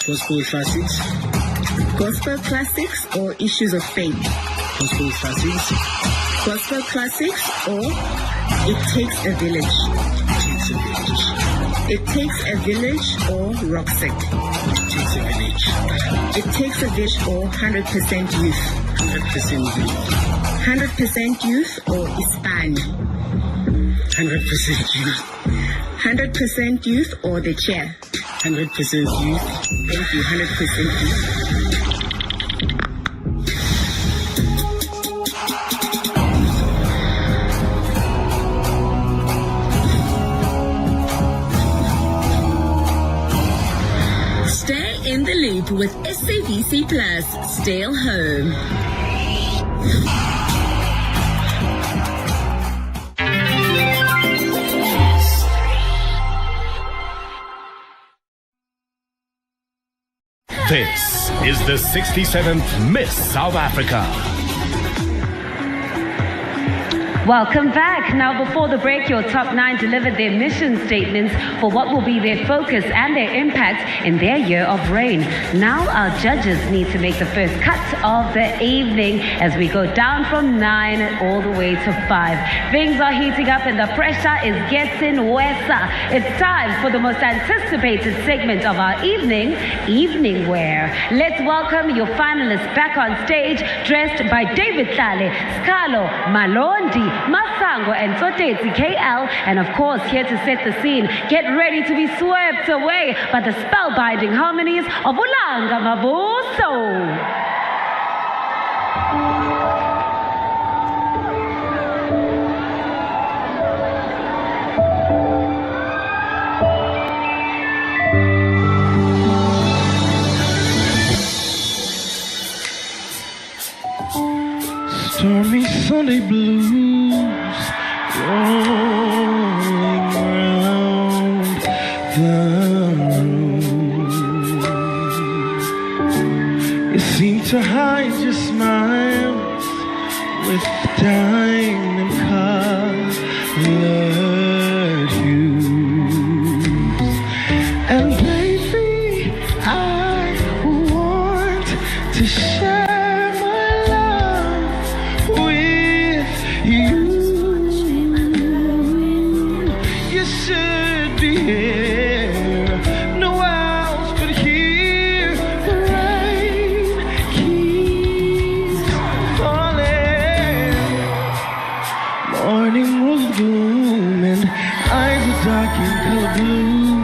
Gospel Classics. Gospel Classics or Issues of Faith? Gospel Classics. Gospel Classics or It Takes a Village? It Takes a Village. It Takes a Village or Rockset? It Takes a Village. It Takes a Village or 100% Youth? 100% Youth. 100% Youth or Ispan? 100% Youth. 100% Youth or The Chair? 100% Youth. Thank you, 100% Youth. Stay in the loop with SABC Plus. Stay home. This is the 67th Miss South Africa. Welcome back. Now, before the break, your top 9 delivered their mission statements for what will be their focus and their impact in their year of reign. Now, our judges need to make the first cut of the evening as we go down from 9 all the way to 5. Things are heating up and the pressure is getting worse. It's time for the most anticipated segment of our evening, Evening Wear. Let's welcome your finalists back on stage, dressed by David Tlale, Scalo, Malondi, Masango and Soteti KL, and of course here to set the scene, get ready to be swept away by the spellbinding harmonies of Ulanga Mabuso. Sunday blues rolling round the room. You seem to hide your smiles with diamond colored hues. And baby, I want to share my love with you. You should be here, no else but here. The rain keeps falling. Morning rose bloom and eyes are dark in color blue.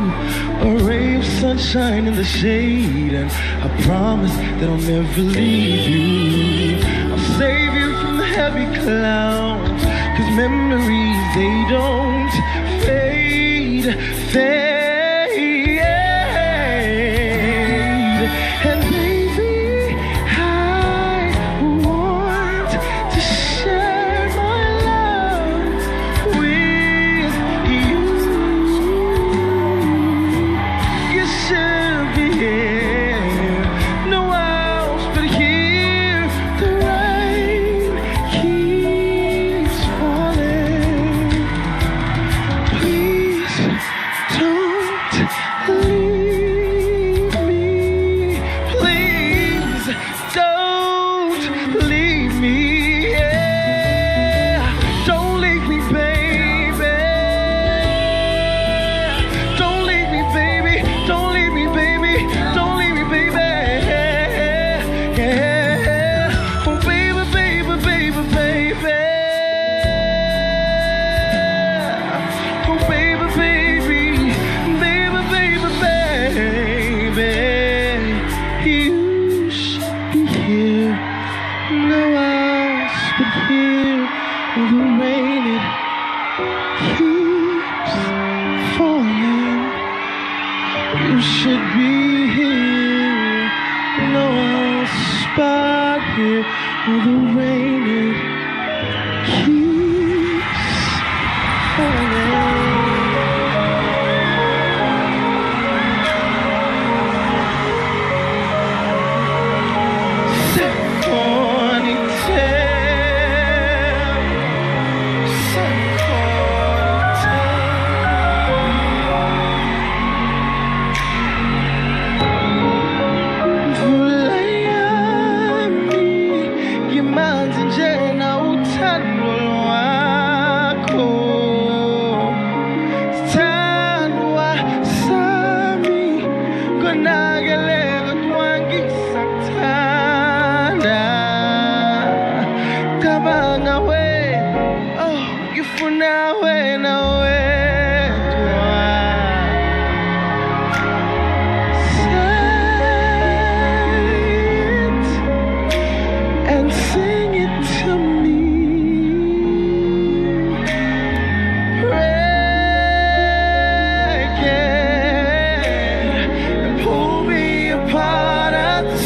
A ray of sunshine in the shade, and I promise that I'll never leave you. I'll save you from the heavy clouds, 'cause memories, they don't fade. And baby, I want to share my love with you. You should be here, no else but here. The rain keeps falling. Please don't leave me. Please don't leave me. Yeah. Don't leave me, baby. Don't leave me, baby. Don't leave me, baby. Don't leave me, baby. Yeah. Oh, baby, baby, baby, baby. Oh, baby, baby, baby, baby, baby. You should be here, no else but here. The rain, it keeps falling. You should be here, no else but here. The rain, it keeps falling. And sing it to me. Break it and pull me apart at the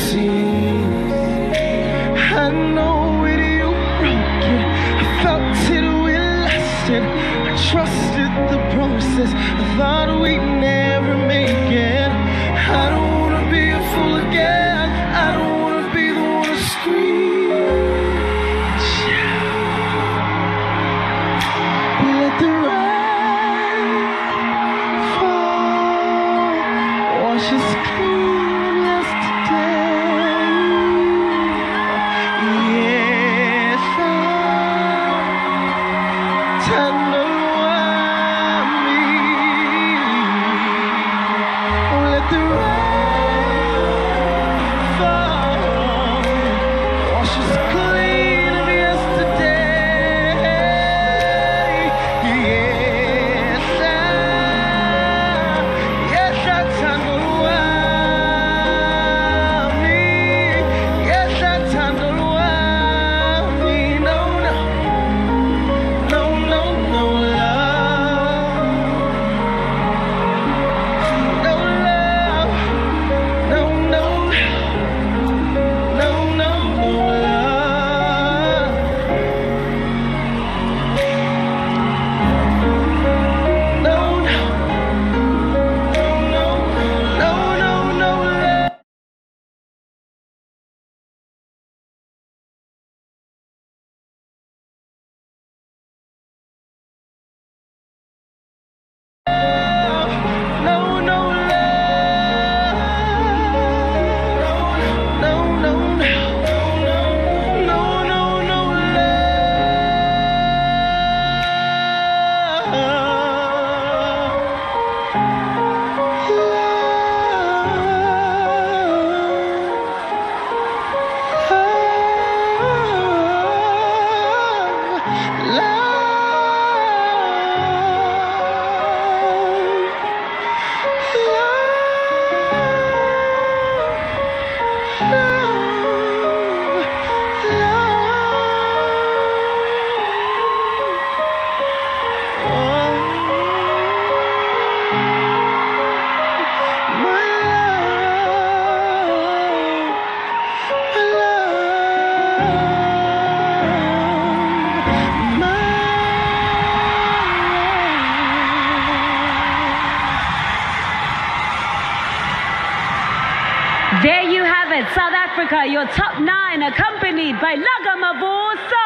There you have it, South Africa, your top 9, accompanied by Lagamavoso.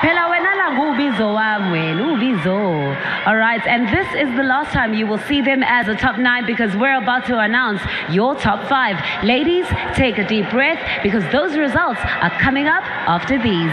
Phela wena la ngubizo wami, ubizo. All right, and this is the last time you will see them as a top 9 because we're about to announce your top 5. Ladies, take a deep breath because those results are coming up after these.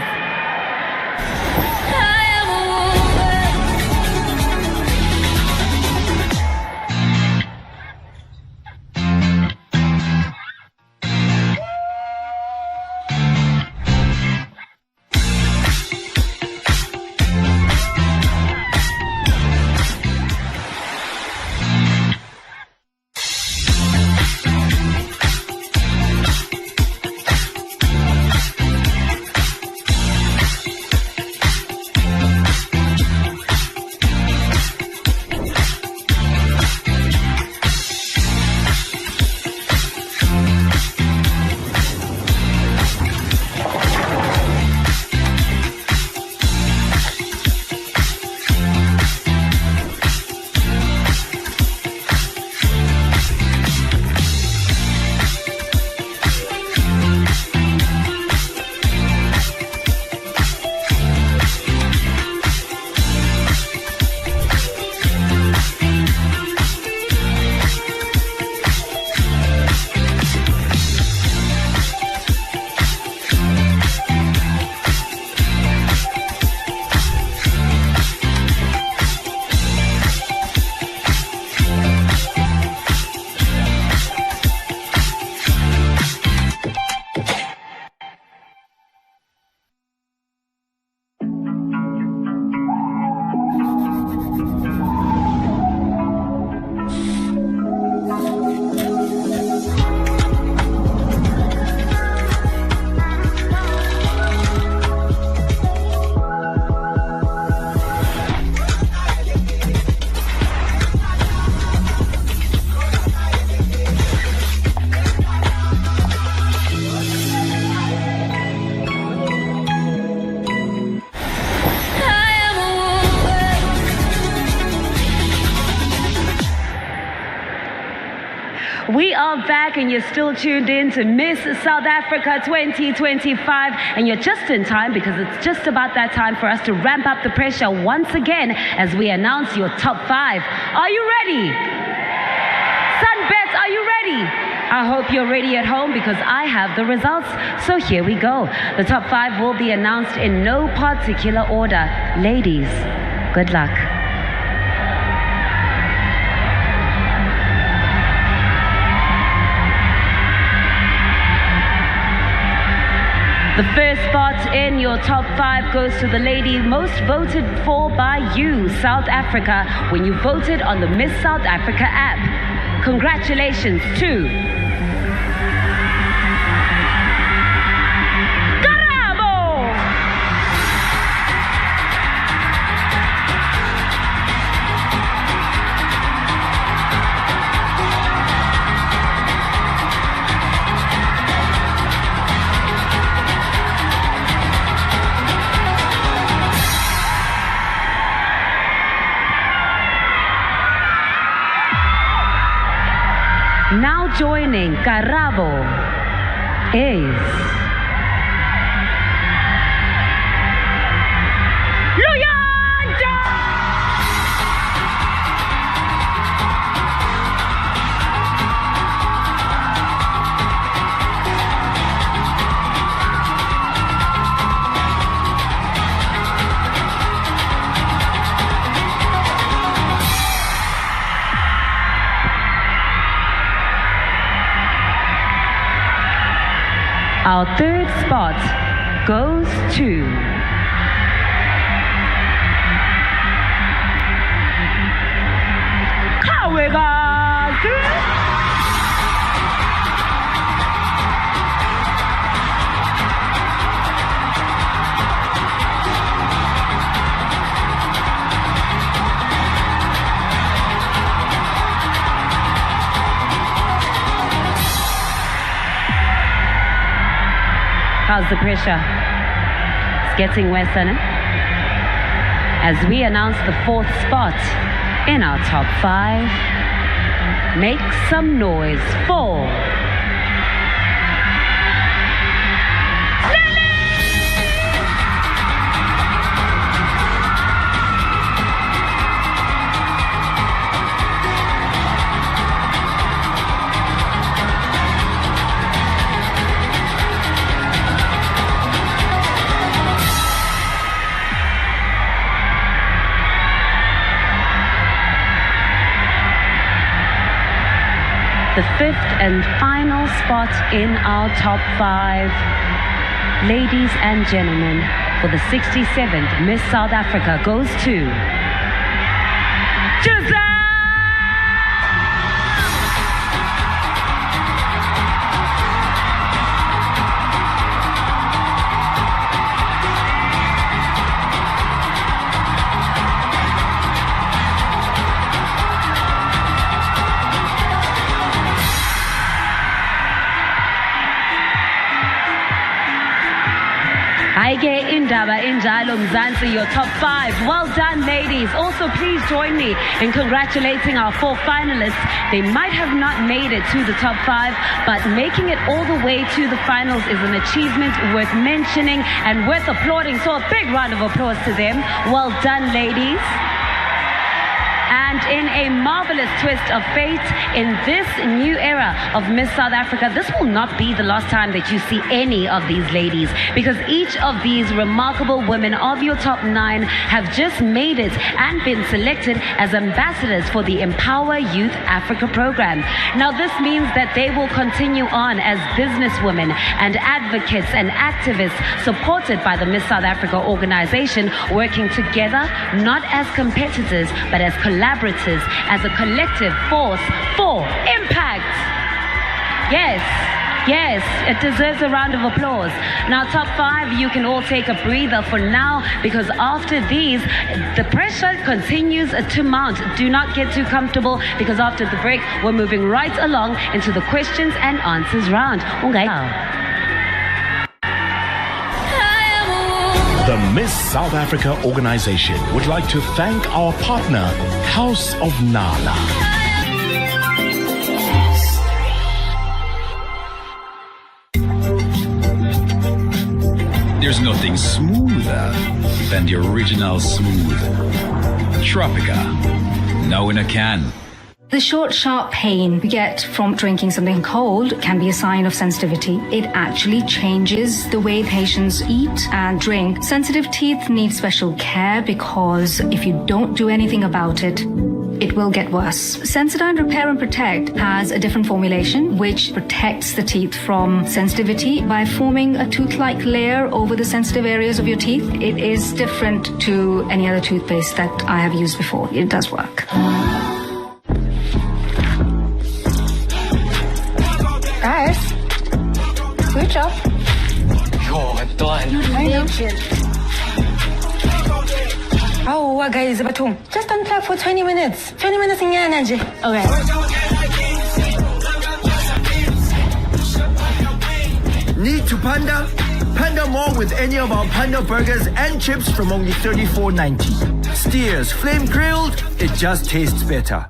We are back and you're still tuned in to Miss South Africa 2025 and you're just in time because it's just about that time for us to ramp up the pressure once again as we announce your top 5. Are you ready? SunBet, are you ready? I hope you're ready at home because I have the results. So here we go. The top 5 will be announced in no particular order. Ladies, good luck. The first spot in your top 5 goes to the lady most voted for by you, South Africa, when you voted on the Miss South Africa app. Congratulations to now joining Karabo is our third spot goes to how's the pressure? It's getting worse, isn't it? As we announce the 4th spot in our top 5, Make some noise for the fifth and final spot in our top 5. Ladies and gentlemen, for the 67th Miss South Africa goes to Giselle! Ayike indaba enjalo Mzansi, your top 5. Well done, ladies. Also, please join me in congratulating our 4 finalists. They might have not made it to the top 5, but making it all the way to the finals is an achievement worth mentioning and worth applauding. So a big round of applause to them. Well done, ladies. And in a marvelous twist of fate, in this new era of Miss South Africa, this will not be the last time that you see any of these ladies, because each of these remarkable women of your top 9 have just made it and been selected as ambassadors for the Empower Youth Africa program. Now, this means that they will continue on as businesswomen and advocates and activists supported by the Miss South Africa organization, working together not as competitors but as collaborators, as a collective force for impact. Yes, it deserves a round of applause. Now, top 5, you can all take a breather for now, because after these, the pressure continues to mount. Do not get too comfortable, because after the break, we're moving right along into the questions and answers round. Okay. The Miss South Africa organization would like to thank our partner, House of Nala. There's nothing smoother than the original smooth. Tropica, now in a can. The short, sharp pain we get from drinking something cold can be a sign of sensitivity. It actually changes the way patients eat and drink. Sensitive teeth need special care, because if you don't do anything about it, it will get worse. Sensodyne Repair and Protect has a different formulation which protects the teeth from sensitivity by forming a tooth-like layer over the sensitive areas of your teeth. It is different to any other toothpaste that I have used before. It does work. Guys, good job. Yo, I'm done. I know. Oh, guys, just unplug for 20 minutes. 20 minutes in energy. Okay. Need to Panda? Panda more with any of our Panda burgers and chips from only $34.90. Steers, flame grilled, it just tastes better.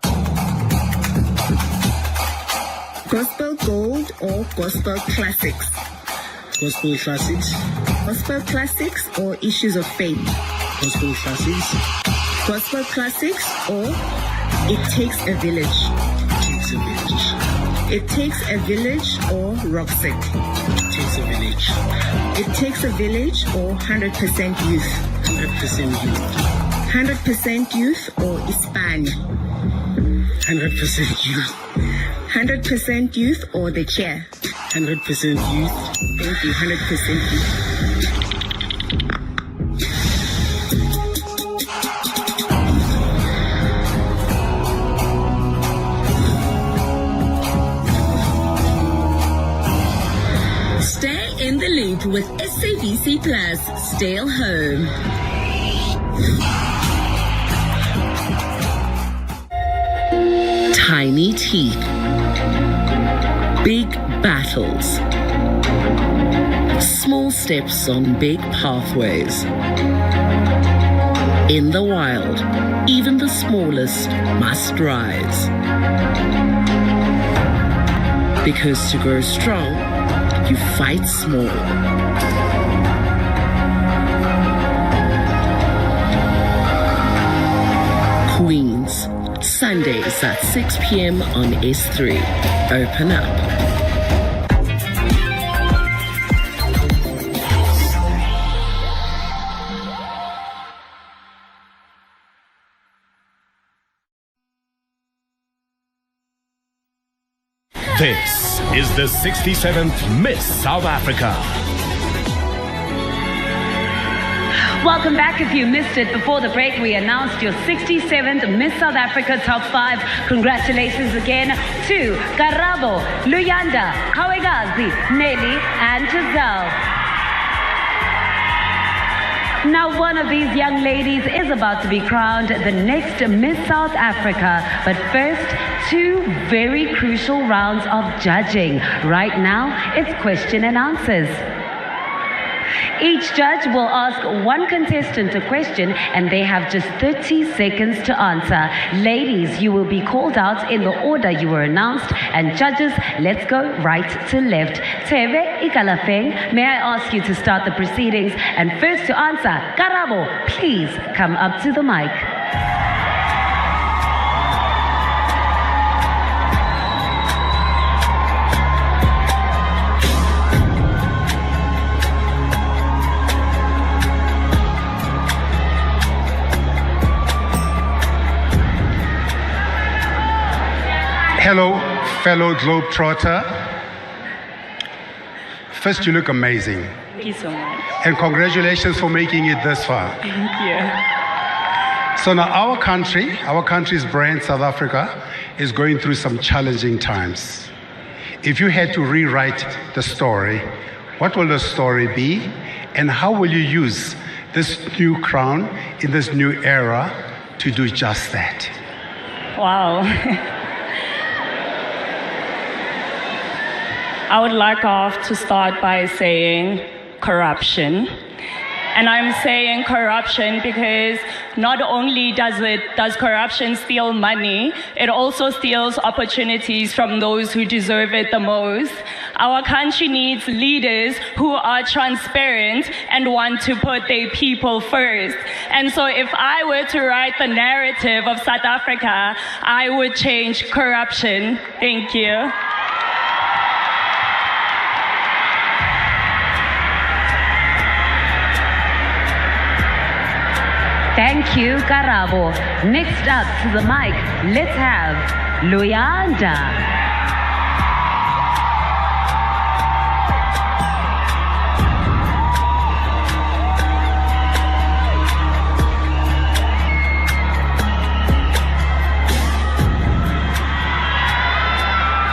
Gospel Gold or Gospel Classics? Gospel Classics. Gospel Classics or Issues of Faith? Gospel Classics. Gospel Classics or It Takes a Village? It Takes a Village. It Takes a Village or Rockset? It Takes a Village. It Takes a Village or 100% Youth? 100% Youth. 100% Youth or Ispan? 100% Youth. 100% Youth or The Chair? 100% Youth. Thank you, 100% Youth. Stay in the loop with SABC Plus. Stay home. Tiny teeth. Big battles. Small steps on big pathways. In the wild, even the smallest must rise. Because to grow strong, you fight small. Queens, Sundays at 6 p.m. on S3. Open up. This is the 67th Miss South Africa. Welcome back. If you missed it before the break, we announced your 67th Miss South Africa Top 5. Congratulations again to Karabo, Luyanda, Kawegazi, Nelly, and Giselle. Now, one of these young ladies is about to be crowned the next Miss South Africa. But first, two very crucial rounds of judging. Right now, it's question and answers. Each judge will ask one contestant a question, and they have just 30 seconds to answer. Ladies, you will be called out in the order you were announced, and judges, let's go right to left. Tebe Ikalafeng, may I ask you to start the proceedings? And first to answer, Karabo, please come up to the mic. Hello, fellow Globetrotter. First, you look amazing. Thank you so much. And congratulations for making it this far. Thank you. So now our country's brand, South Africa, is going through some challenging times. If you had to rewrite the story, what will the story be? And how will you use this new crown in this new era to do just that? Wow. I would like to start by saying corruption. And I'm saying corruption because not only does corruption steal money, it also steals opportunities from those who deserve it the most. Our country needs leaders who are transparent and want to put their people first. And so if I were to write the narrative of South Africa, I would change corruption. Thank you. Thank you, Karabo. Next up to the mic, let's have Luyanda.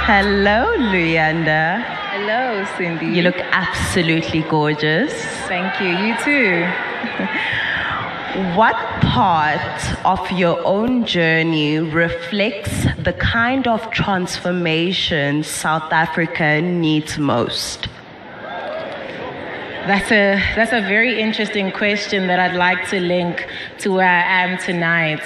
Hello, Luyanda. Hello, Cindy. You look absolutely gorgeous. Thank you. You too. What part of your own journey reflects the kind of transformation South Africa needs most? That's a very interesting question that I'd like to link to where I am tonight.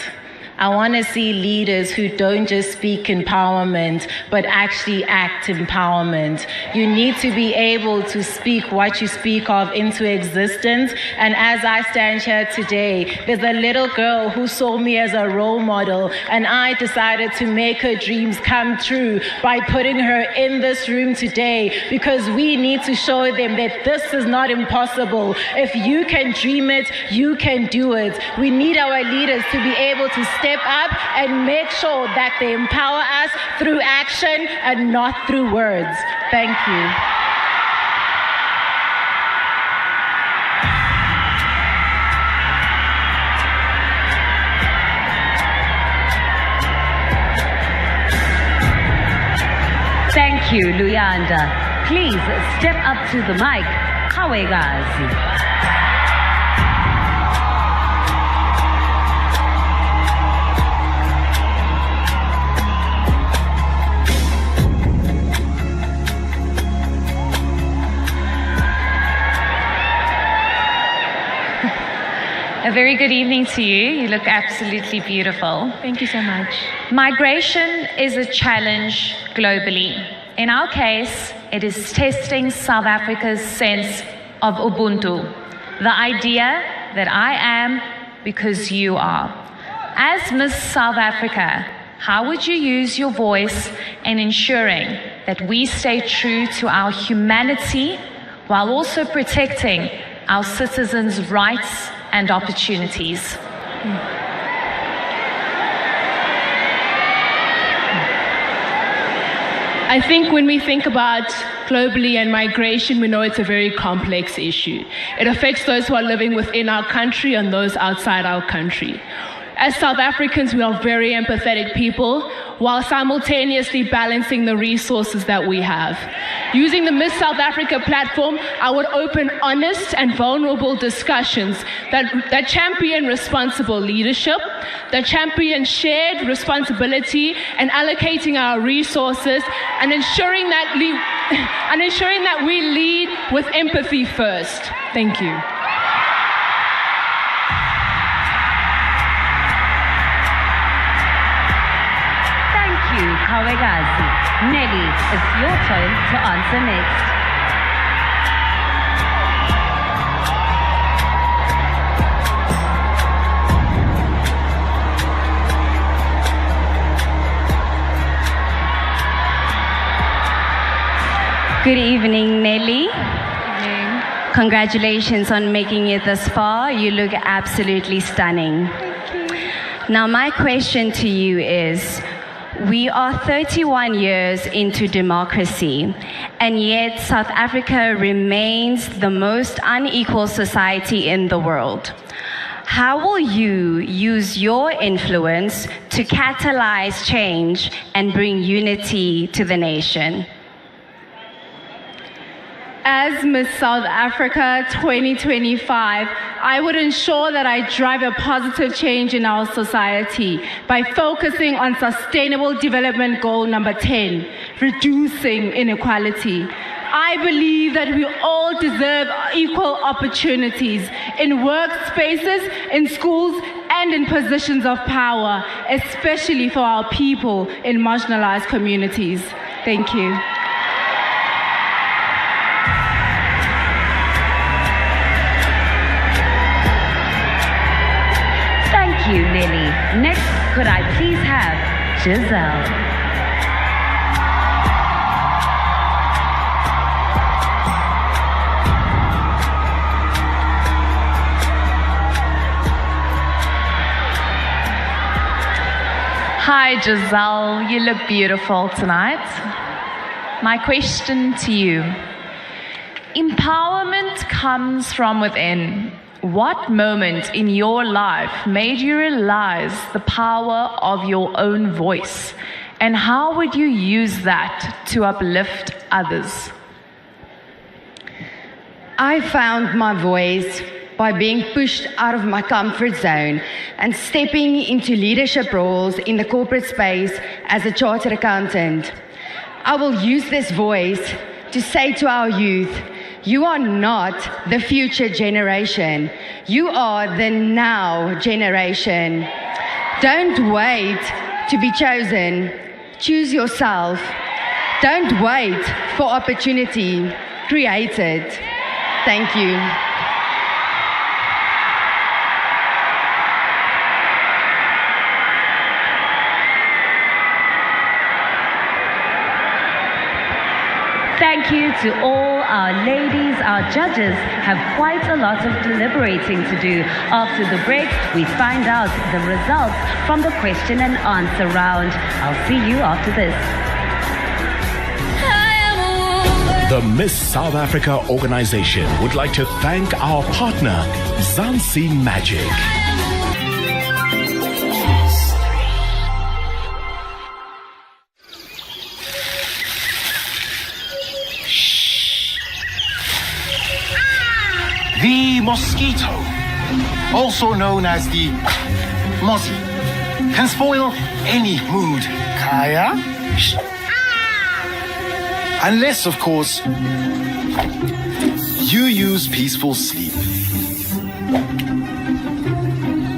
I want to see leaders who don't just speak empowerment, but actually act empowerment. You need to be able to speak what you speak of into existence. And as I stand here today, there's a little girl who saw me as a role model, and I decided to make her dreams come true by putting her in this room today, because we need to show them that this is not impossible. If you can dream it, you can do it. We need our leaders to be able to step up and make sure that they empower us through action and not through words. Thank you. Thank you, Luyanda. Please step up to the mic, Kawegazi. very good evening to you. You look absolutely beautiful. Thank you so much. Migration is a challenge globally. In our case, it is testing South Africa's sense of Ubuntu, the idea that I am because you are. As Miss South Africa, how would you use your voice in ensuring that we stay true to our humanity while also protecting our citizens' rights and opportunities? I think when we think about globally and migration, we know it's a very complex issue. It affects those who are living within our country and those outside our country. As South Africans, we are very empathetic people while simultaneously balancing the resources that we have. Using the Miss South Africa platform, I would open honest and vulnerable discussions that champion responsible leadership, that champion shared responsibility and allocating our resources and ensuring that we lead with empathy first. Thank you. Kawegazi. Nelly, it's your turn to answer next. Good evening, Nelly. Congratulations on making it this far. You look absolutely stunning. Thank you. Now, my question to you is, we are 31 years into democracy, and yet South Africa remains the most unequal society in the world. How will you use your influence to catalyze change and bring unity to the nation? As Miss South Africa 2025, I would ensure that I drive a positive change in our society by focusing on Sustainable Development Goal number 10, reducing inequality. I believe that we all deserve equal opportunities in workspaces, in schools, and in positions of power, especially for our people in marginalized communities. Thank you. Thank you, Nelly. Next, could I please have Giselle? Hi, Giselle. You look beautiful tonight. My question to you. Empowerment comes from within. What moment in your life made you realize the power of your own voice? And how would you use that to uplift others? I found my voice by being pushed out of my comfort zone and stepping into leadership roles in the corporate space as a chartered accountant. I will use this voice to say to our youth, you are not the future generation. You are the now generation. Don't wait to be chosen. Choose yourself. Don't wait for opportunity. Create it. Thank you. Thank you to all our ladies. Our judges have quite a lot of deliberating to do. After the break, we find out the results from the question and answer round. I'll see you after this. The Miss South Africa organization would like to thank our partner, Zansi Magic. The mosquito, also known as the mozzie, can spoil any mood. Kaya? Shh. Unless, of course, you use peaceful sleep.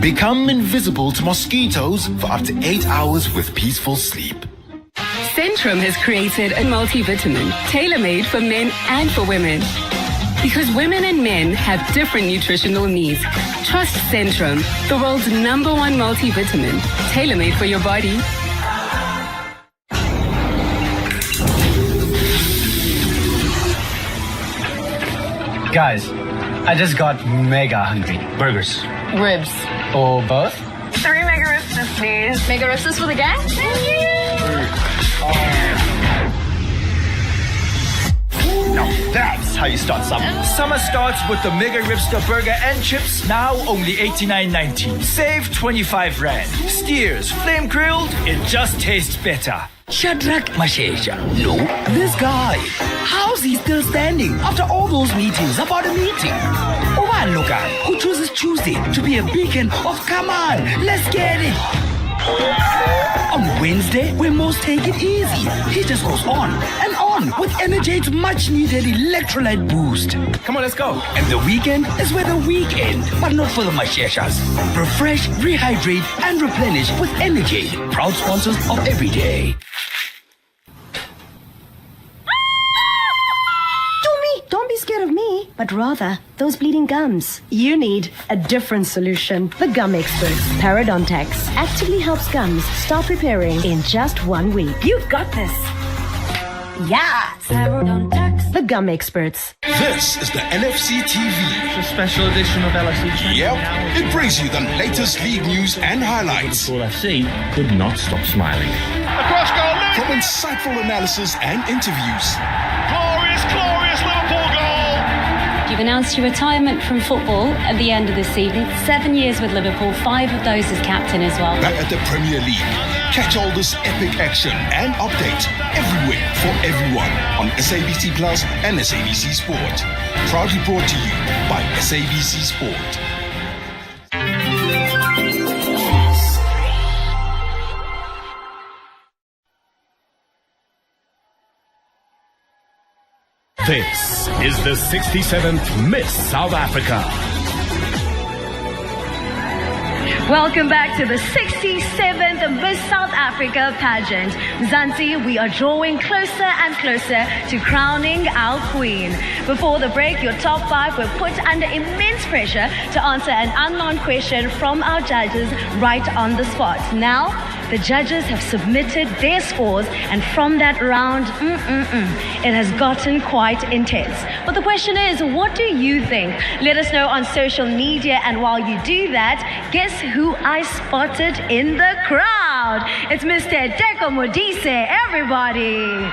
Become invisible to mosquitoes for up to 8 hours with peaceful sleep. Centrum has created a multivitamin tailor-made for men and for women. Because women and men have different nutritional needs. Trust Centrum, the world's #1 multivitamin, tailor-made for your body. Guys, I just got mega hungry. Burgers. Ribs. Or both? 3 mega ribs, please. Mega ribs for the gang? Now that's how you start summer. Summer starts with the Mega Ribster Burger and Chips, now only 89.90. Save 25 Rand. Steers, flame grilled, it just tastes better. Shadrach Mashesha. No, this guy. How's he still standing after all those meetings about a meeting? Loka, who chooses Tuesday to be a beacon of come on, let's get it. On Wednesday, we most take it easy. He just goes on and on with Energate's much-needed electrolyte boost. Come on, let's go. And the weekend is where the weekend, but not for the Masheshas. Refresh, rehydrate, and replenish with Energate, proud sponsors of Everyday. Don't be scared of me, but rather those bleeding gums. You need a different solution. The Gum Experts Parodontax actively helps gums start repairing in just 1 week. You've got this. Yeah, Parodontax. The Gum Experts. This is the NFC TV. It's a special edition of LFC. Yep, it brings you the latest league news and highlights. All I've seen could not stop smiling. Across goal, from insightful analysis and interviews. Glorious Liverpool goal! You've announced your retirement from football at the end of the season. 7 years with Liverpool, 5 of those as captain as well. Back at the Premier League. Catch all this epic action and updates everywhere for everyone on SABC Plus and SABC Sport. Proudly brought to you by SABC Sport. This is the 67th Miss South Africa. Welcome back to the 67th Miss South Africa pageant. Zanzi, we are drawing closer and closer to crowning our queen. Before the break, your top 5 were put under immense pressure to answer an unknown question from our judges right on the spot. Now, the judges have submitted their scores, and from that round, it has gotten quite intense. But the question is, what do you think? Let us know on social media, and while you do that, guess who I spotted in the crowd? It's Mr. Deko Modise, everybody.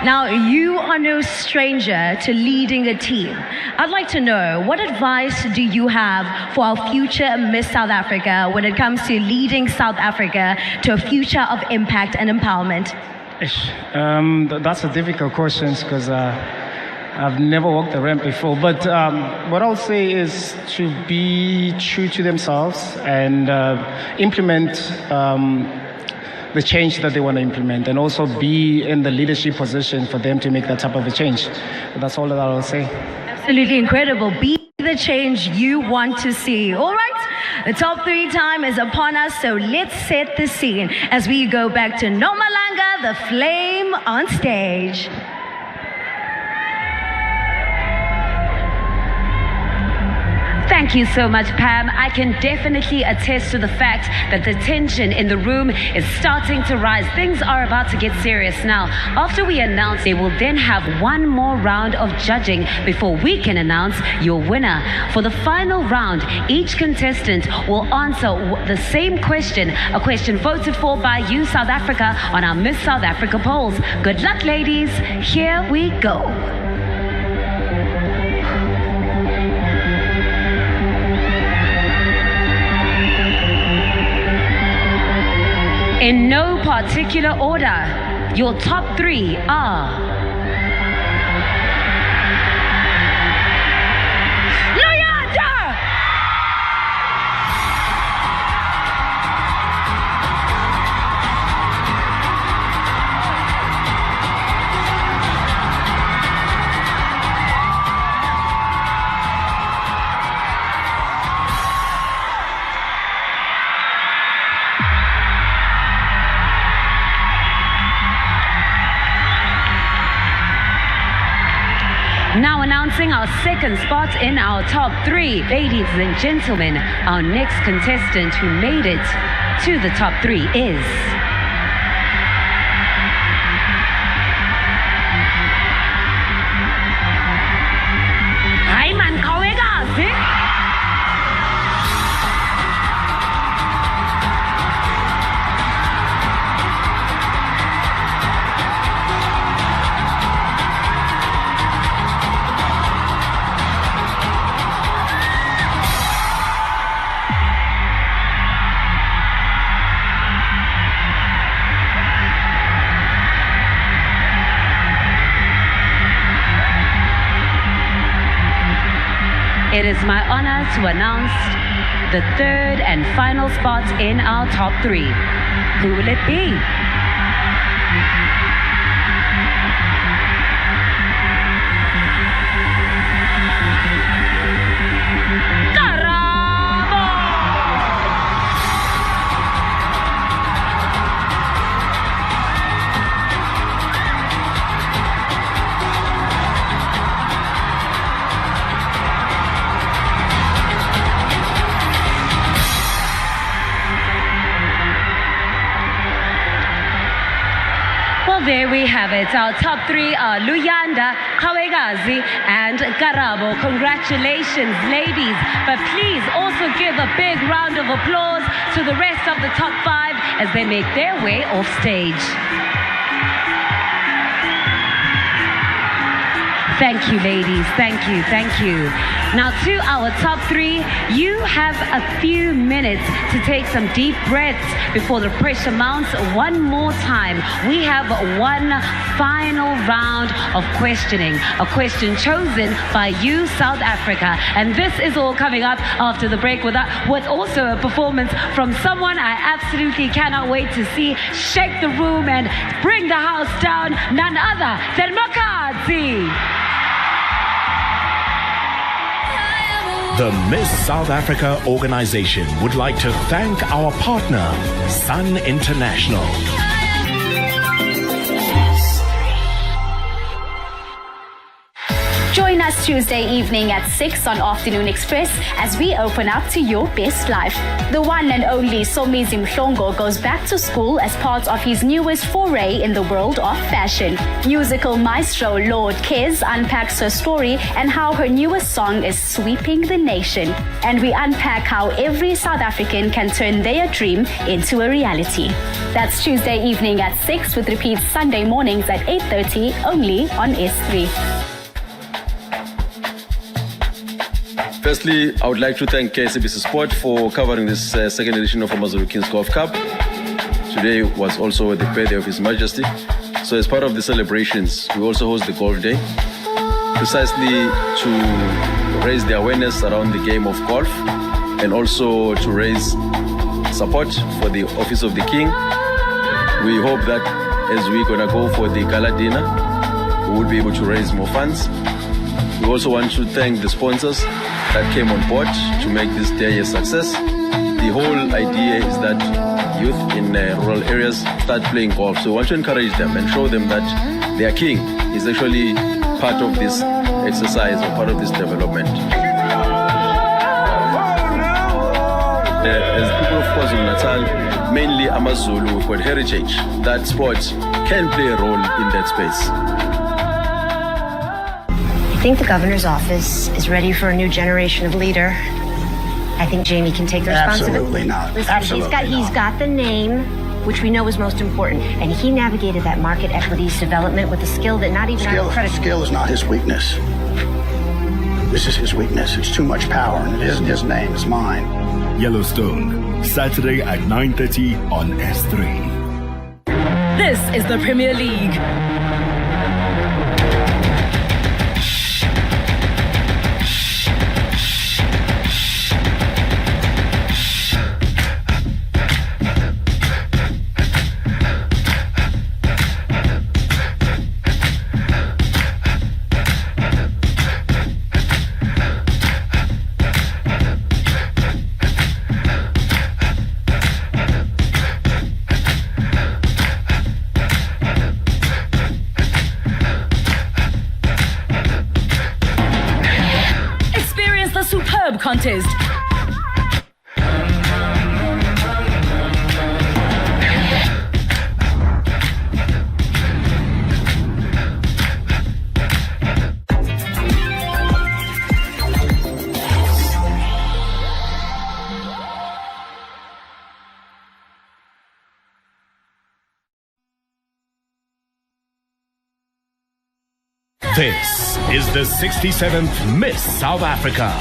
Now, you are no stranger to leading a team. I'd like to know, what advice do you have for our future Miss South Africa when it comes to leading South Africa to a future of impact and empowerment? That's a difficult question because I've never walked the ramp before. But what I'll say is to be true to themselves and implement the change that they want to implement, and also be in the leadership position for them to make that type of a change. That's all that I'll say. Absolutely incredible. Be the change you want to see. All right, the top 3 time is upon us, so let's set the scene as we go back to Nomalanga, the flame on stage. Thank you so much, Pam. I can definitely attest to the fact that the tension in the room is starting to rise. Things are about to get serious now. After we announce, they will then have one more round of judging before we can announce your winner. For the final round, each contestant will answer the same question, a question voted for by you, South Africa, on our Miss South Africa polls. Good luck, ladies. Here we go. In no particular order, your top 3 are... Now announcing our second spot in our top 3. Ladies and gentlemen, our next contestant who made it to the top 3 is... Ayman Kawegazi. It is my honor to announce the third and final spot in our top 3. Who will it be? There we have it. Our top 3 are Luyanda, Kawegazi, and Karabo. Congratulations, ladies. But please also give a big round of applause to the rest of the top 5 as they make their way off stage. Thank you, ladies. Thank you. Thank you. Now to our top 3, you have a few minutes to take some deep breaths before the pressure mounts one more time. We have one final round of questioning, a question chosen by you, South Africa. And this is all coming up after the break with also a performance from someone I absolutely cannot wait to see shake the room and bring the house down, none other than Makazi. The Miss South Africa organization would like to thank our partner, Sun International. Join us Tuesday evening at 6 on Afternoon Express as we open up to your best life. The one and only Somizi Mhlongo goes back to school as part of his newest foray in the world of fashion. Musical maestro Lord Kez unpacks her story and how her newest song is sweeping the nation. And we unpack how every South African can turn their dream into a reality. That's Tuesday evening at 6 with repeats Sunday mornings at 8:30 only on S3. Firstly, I would like to thank SABC Sport for covering this second edition of Amazulu Kings Golf Cup. Today was also the birthday of His Majesty. So as part of the celebrations, we also host the Golf Day, precisely to raise the awareness around the game of golf and also to raise support for the Office of the King. We hope that as we're going to go for the gala dinner, we will be able to raise more funds. We also want to thank the sponsors that came on board to make this day a success. The whole idea is that youth in rural areas start playing golf. So we want to encourage them and show them that their king is actually part of this exercise or part of this development. As people of KwaZulu-Natal, mainly Amazulu, we've got heritage that sports can play a role in that space. I think the governor's office is ready for a new generation of leader. I think Jamie can take the responsibility. Absolutely not. Listen, Absolutely he's got the name, which we know is most important, and he navigated that market equities development with a skill that not even I have credit. Skill is not his weakness. This is his weakness. It's too much power, and it isn't his name, it's mine. Yellowstone, Saturday at 9:30 on S3. This is the Premier League. contest. This is the 67th Miss South Africa.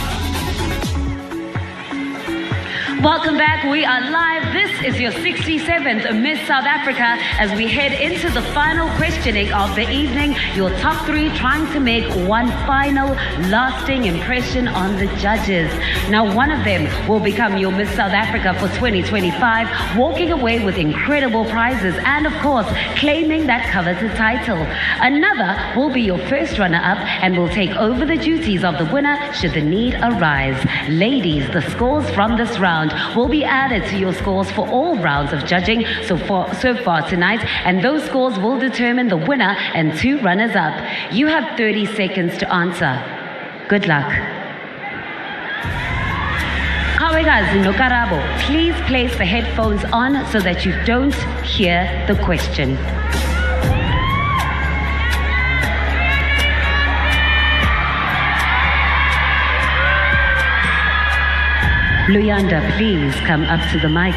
Welcome back. We are live. This is your 67th Miss South Africa as we head into the final questioning of the evening. Your top three trying to make one final lasting impression on the judges. Now, one of them will become your Miss South Africa for 2025, walking away with incredible prizes and, of course, claiming that coveted title. Another will be your first runner-up and will take over the duties of the winner should the need arise. Ladies, the scores from this round will be added to your scores for all rounds of judging so far tonight, and those scores will determine the winner and two runners-up. You have 30 seconds to answer. Good luck. Kawekazi no Karabo, please place the headphones on so that you don't hear the question. Luyanda, please come up to the mic.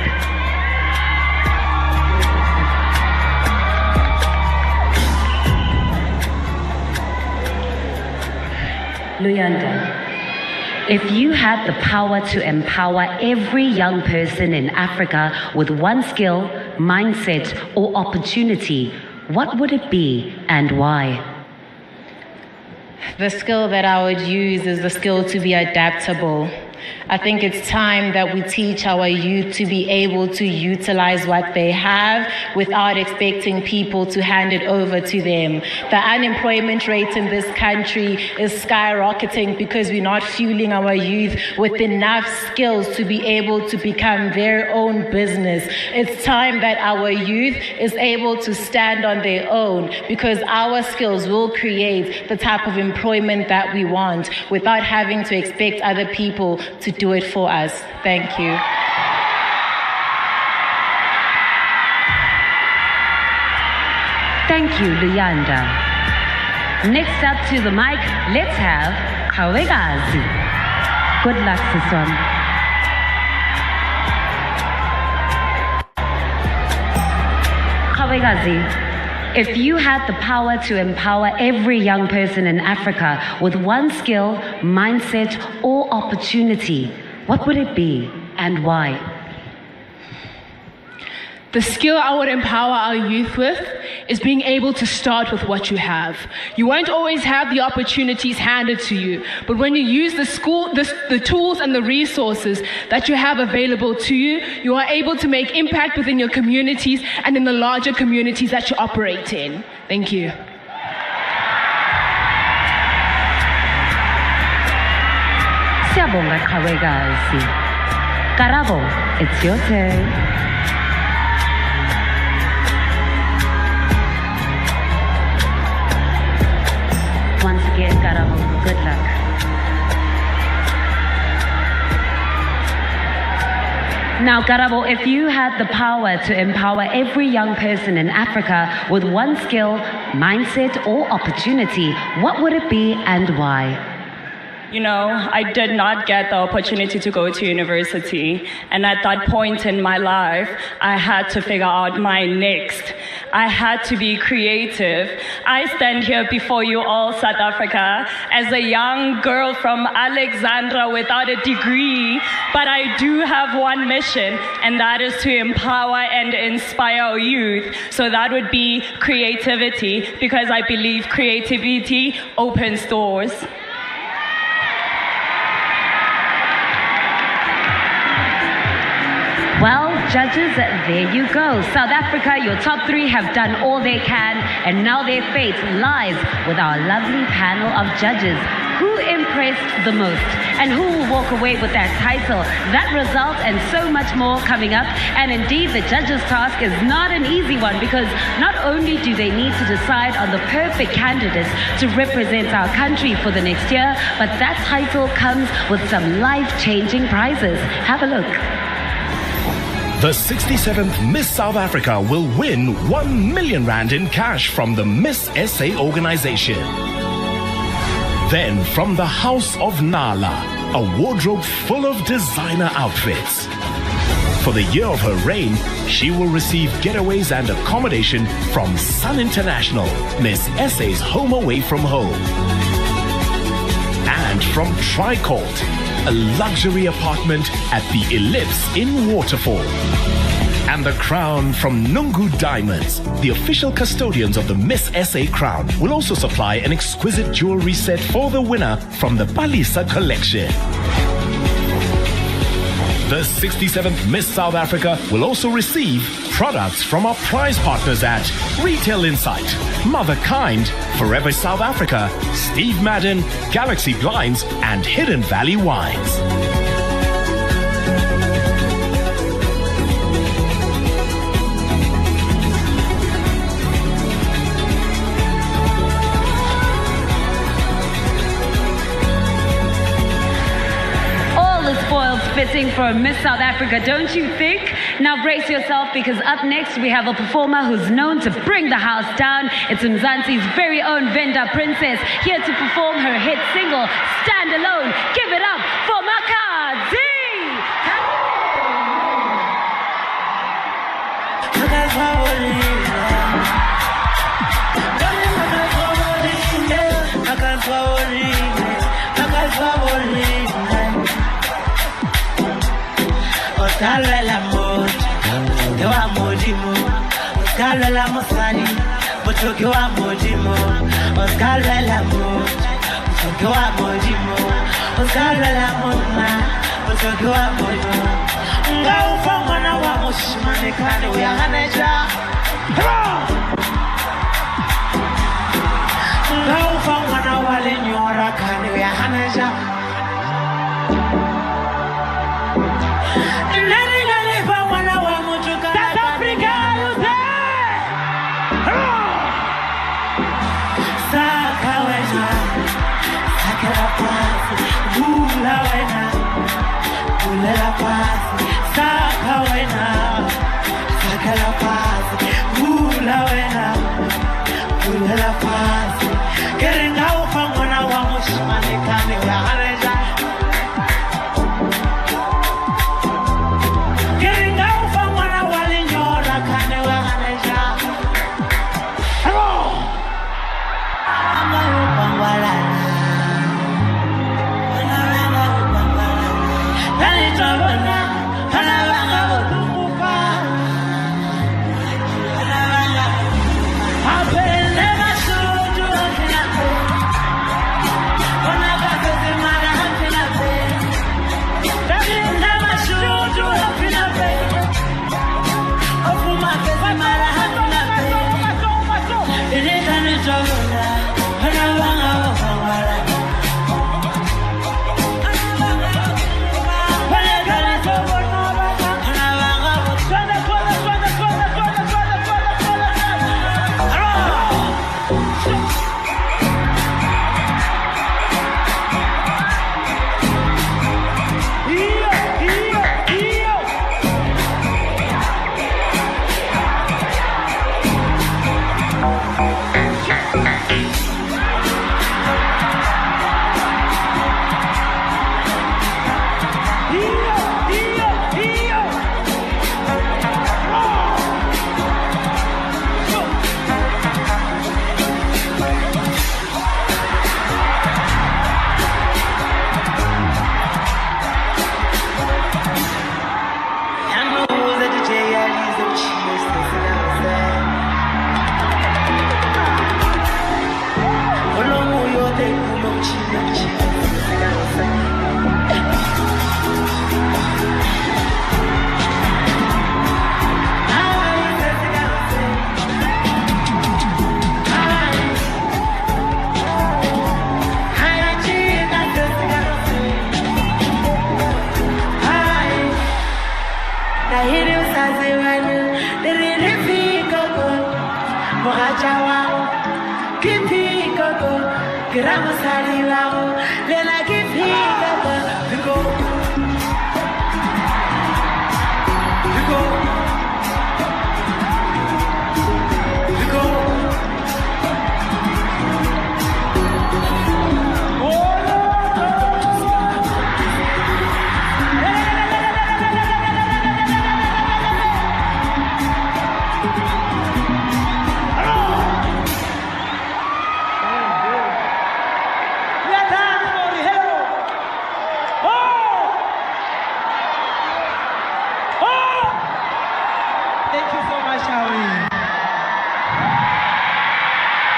Luyanda, if you had the power to empower every young person in Africa with one skill, mindset, or opportunity, what would it be and why? The skill that I would use is the skill to be adaptable. I think it's time that we teach our youth to be able to utilize what they have without expecting people to hand it over to them. The unemployment rate in this country is skyrocketing because we're not fueling our youth with enough skills to be able to become their own business. It's time that our youth is able to stand on their own because our skills will create the type of employment that we want without having to expect other people to do it for us. Thank you. Thank you, Luyanda. Next up to the mic, let's have Kawekazi. Good luck, Siswan. Kawekazi, if you had the power to empower every young person in Africa with one skill, mindset, or opportunity, what would it be and why? The skill I would empower our youth with is being able to start with what you have. You won't always have the opportunities handed to you, but when you use the tools and the resources that you have available to you, you are able to make impact within your communities and in the larger communities that you operate in. Thank you. Siyabonga Kawekazi. Karabo, it's your turn. Once again, Karabo, good luck. Now, Karabo, if you had the power to empower every young person in Africa with one skill, mindset, or opportunity, what would it be and why? You know, I did not get the opportunity to go to university, and at that point in my life, I had to figure out my next. I had to be creative. I stand here before you all, South Africa, as a young girl from Alexandra without a degree, but I do have one mission, and that is to empower and inspire our youth. So that would be creativity, because I believe creativity opens doors. Well, judges, there you go. South Africa, your top three have done all they can, and now their fate lies with our lovely panel of judges. who impressed the most and who will walk away with that title? That result and so much more coming up. And indeed, the judges' task is not an easy one, because not only do they need to decide on the perfect candidates to represent our country for the next year, but that title comes with some life-changing prizes. Have a look. The 67th Miss South Africa will win 1 million rand in cash from the Miss SA organization. Then from the House of Nala, a wardrobe full of designer outfits. For the year of her reign, she will receive getaways and accommodation from Sun International, Miss SA's home away from home. And from Tricourt, a luxury apartment at the Ellipse in Waterfall. And the crown from Nungu Diamonds, the official custodians of the Miss SA crown, will also supply an exquisite jewelry set for the winner from the Palisa collection. The 67th Miss South Africa will also receive products from our prize partners at Retail Insight, Mother Kind, Forever South Africa, Steve Madden, Galaxy Blinds, and Hidden Valley Wines. Fitting for Miss South Africa, don't you think? Now brace yourself, because up next we have a performer who's known to bring the house down. It's Mzansi's very own Venda Princess, here to perform her hit single, Stand Alone. Give it up for Makazi! Oscarle la moto, que va modimo. Oscarle la mosani, mucho que va modimo. Oscarle la moto, mucho que va modimo. Oscarle la mona, mucho que va modimo. Ngau fangana wa mushmane kane we haneja. Ngau fangana wa lenyora kane we haneja. La paz, saca buena, saca la paz, la buena, la paz. Que renga ufangona wa mushmane kane we haneja. Que renga ufangona wa lenyora kane we haneja.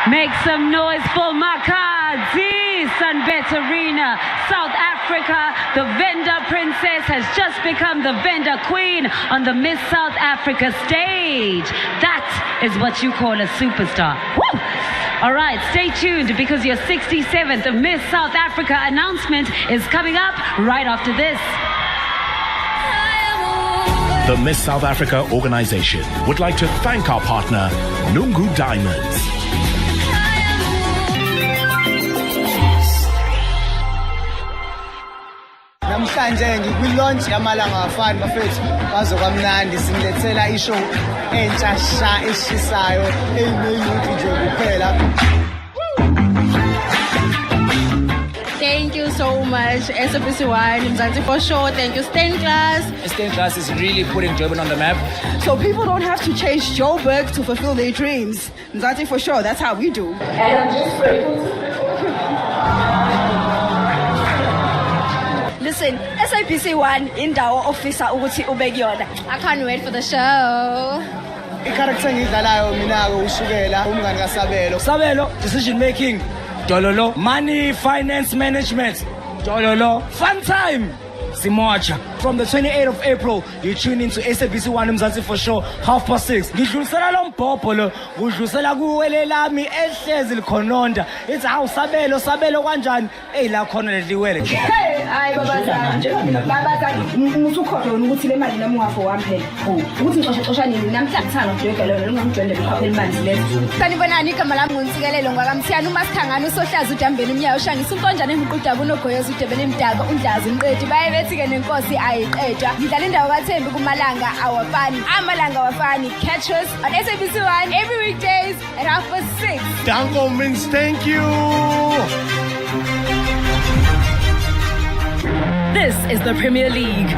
Make some noise for Makazi, SunBet Arena, South Africa. The vendor princess has just become the vendor queen on the Miss South Africa stage. That is what you call a superstar. Woo! All right, stay tuned because your 67th Miss South Africa announcement is coming up right after this. The Miss South Africa organization would like to thank our partner, Nungu Diamonds. Namhlanje ngikwi-launch yamalanga afani bafethu bazokwamnandi sinilethela ishow entsha sha eshisayo eyineyuthi nje kuphela. Thank you so much, SABC1, Mzansi for sure. Thank you, Stain Class. Stain Class is really putting Joburg on the map. So people don't have to change Joburg to fulfill their dreams. Mzansi for sure, that's how we do. And I'm just grateful to Listen, SABC1 indawo ofisa ukuthi ubekuyona. I can't wait for the show. I-character engidlalayo mina-ke ushukela umngani kaSabelo. Sabelo, decision making. Dololo, money, finance management. Dololo, fun time. Simocha. From the 28th of April, you tune into SABC1 Mzansi for sure, 6:30. Ngidlulisela lo mbhobho lo, udlulisela kuwele lami ehlezi likhononda. It's how Sabelo kanjani? La khona leliwele. Hey, hayi babazali musukhohle wena ukuthi le mali nami ungafo wamphela. Ukuthi ngixoxa nini namhlanje ngithanda ukujwayela lo ngomjwayele ukhophela imali lezo. Sanibonani igama lami nguntsikelelo ngwakamthiyana uMasikhangana usohlaza uDambeni umnyawo ushangisa unkonjane emqudaba unogoyoza uDebeni emdaka undlazi inqedi baye bethi ke nenkosi ayiqedwa. Ngidlala indawo kaThembi kumalanga awafani. Amalanga awafani. Catch us on SABC1 every weekdays at 6:30. Danko means thank you. This is the Premier League.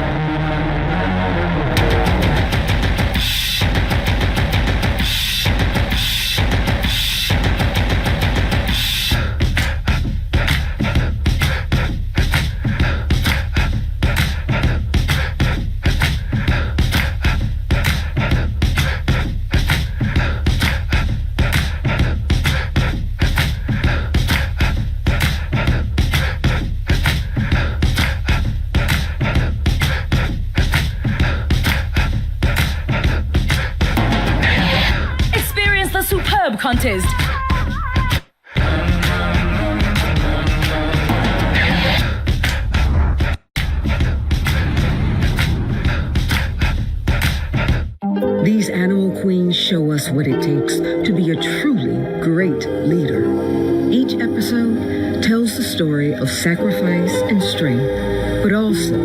Superb contest. These animal queens show us what it takes to be a truly great leader. Each episode tells the story of sacrifice and strength, but also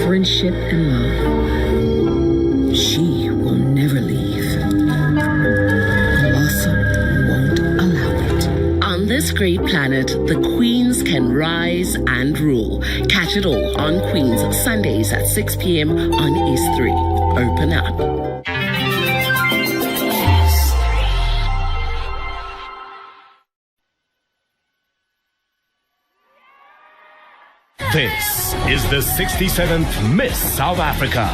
friendship and love. She will never leave. This great planet, the queens can rise and rule. Catch it all on Queens, Sundays at 6 p.m. on S3. Open up. This is the 67th Miss South Africa.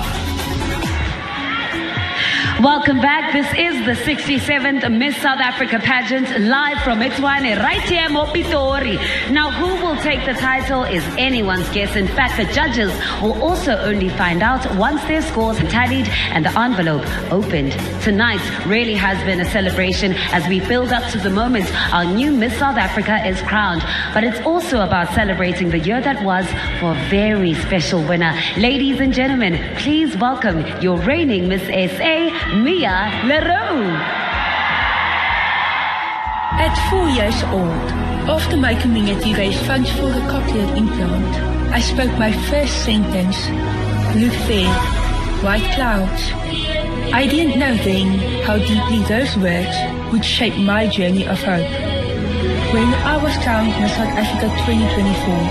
Welcome back. This is the 67th Miss South Africa pageant, live from Etswane, right here in Mopitori. Now, who will take the title is anyone's guess. In fact, the judges will also only find out once their scores are tallied and the envelope opened. Tonight really has been a celebration as we build up to the moment our new Miss South Africa is crowned. But it's also about celebrating the year that was for a very special winner. Ladies and gentlemen, please welcome your reigning Miss SA, Mia Leroux. At 4 years old, after my community raised funds for a cochlear implant, I spoke my first sentence, "Look there, white clouds." I didn't know then how deeply those words would shape my journey of hope. When I was crowned Miss South Africa 2024,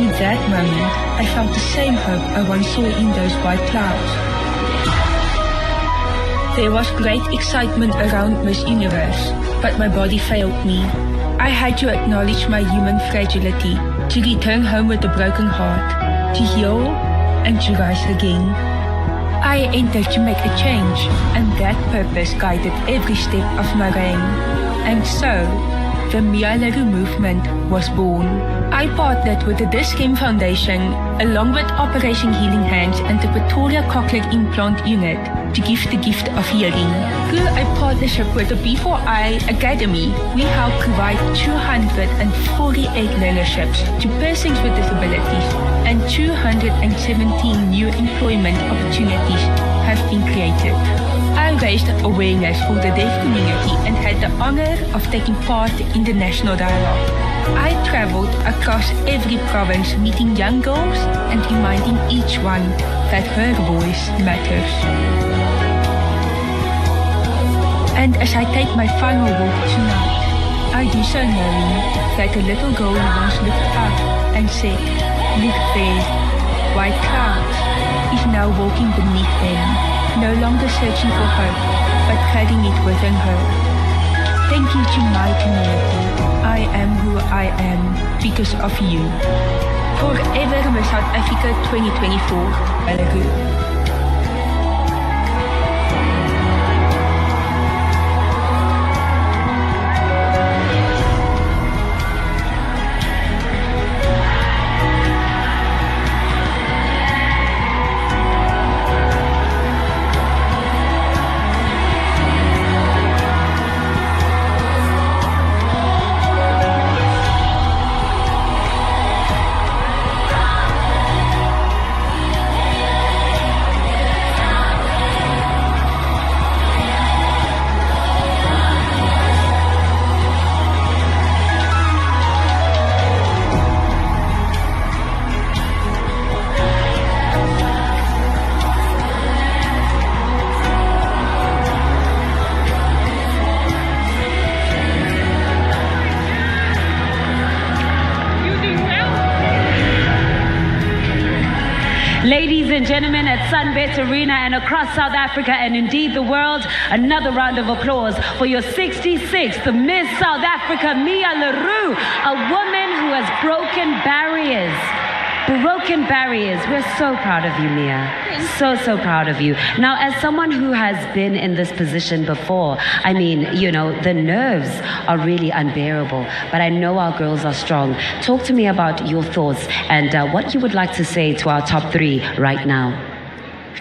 in that moment, I felt the same hope I once saw in those white clouds. There was great excitement around Miss Universe, but my body failed me. I had to acknowledge my human fragility, to return home with a broken heart, to heal and to rise again. I entered to make a change, and that purpose guided every step of my reign. And so, the Mia Leroux movement was born. I partnered with the Dis-Chem Foundation, along with Operation Healing Hands and the Pretoria Cochlear Implant Unit, to give the gift of hearing. Through a partnership with the B4I Academy, we help provide 248 learnerships to persons with disabilities, and 217 new employment opportunities have been created. I raised awareness for the deaf community and had the honor of taking part in the national dialogue. I traveled across every province meeting young girls and reminding each one that her voice matters. And as I take my final walk tonight, I do so knowing that the little girl once looked up and said, "Look there, white clouds," is now walking beneath them, no longer searching for hope, but carrying it within her. Thank you to my community. I am who I am because of you. Forever Miss South Africa 2024. Leroux. Ladies and gentlemen, at SunBet Arena and across South Africa and indeed the world, another round of applause for your 66th Miss South Africa, Mia Leroux, a woman who has broken barriers. Broken barriers. We're so proud of you, Mia. So proud of you. Now, as someone who has been in this position before, I mean, you know, the nerves are really unbearable, but I know our girls are strong. Talk to me about your thoughts and what you would like to say to our top three right now.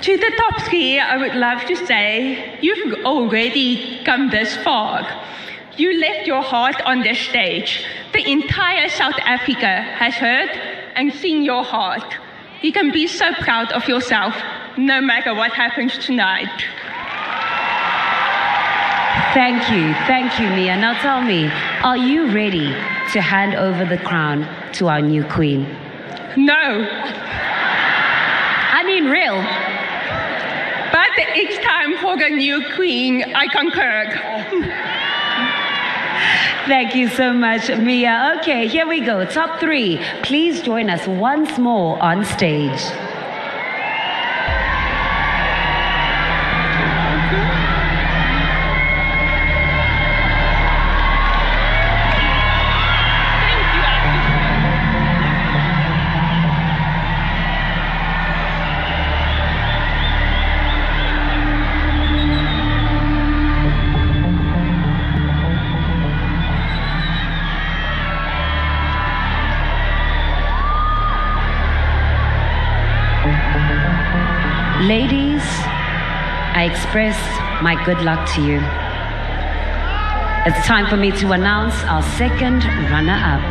To the top three, I would love to say, you've already come this far. You left your heart on this stage. The entire South Africa has heard and seen your heart. You can be so proud of yourself, no matter what happens tonight. Thank you, Mia. Now tell me, are you ready to hand over the crown to our new queen? No. I mean, real. But it's time for a new queen, I concur. Thank you so much, Mia. Okay, here we go. Top three. Please join us once more on stage. Ladies, I express my good luck to you. It's time for me to announce our second runner-up.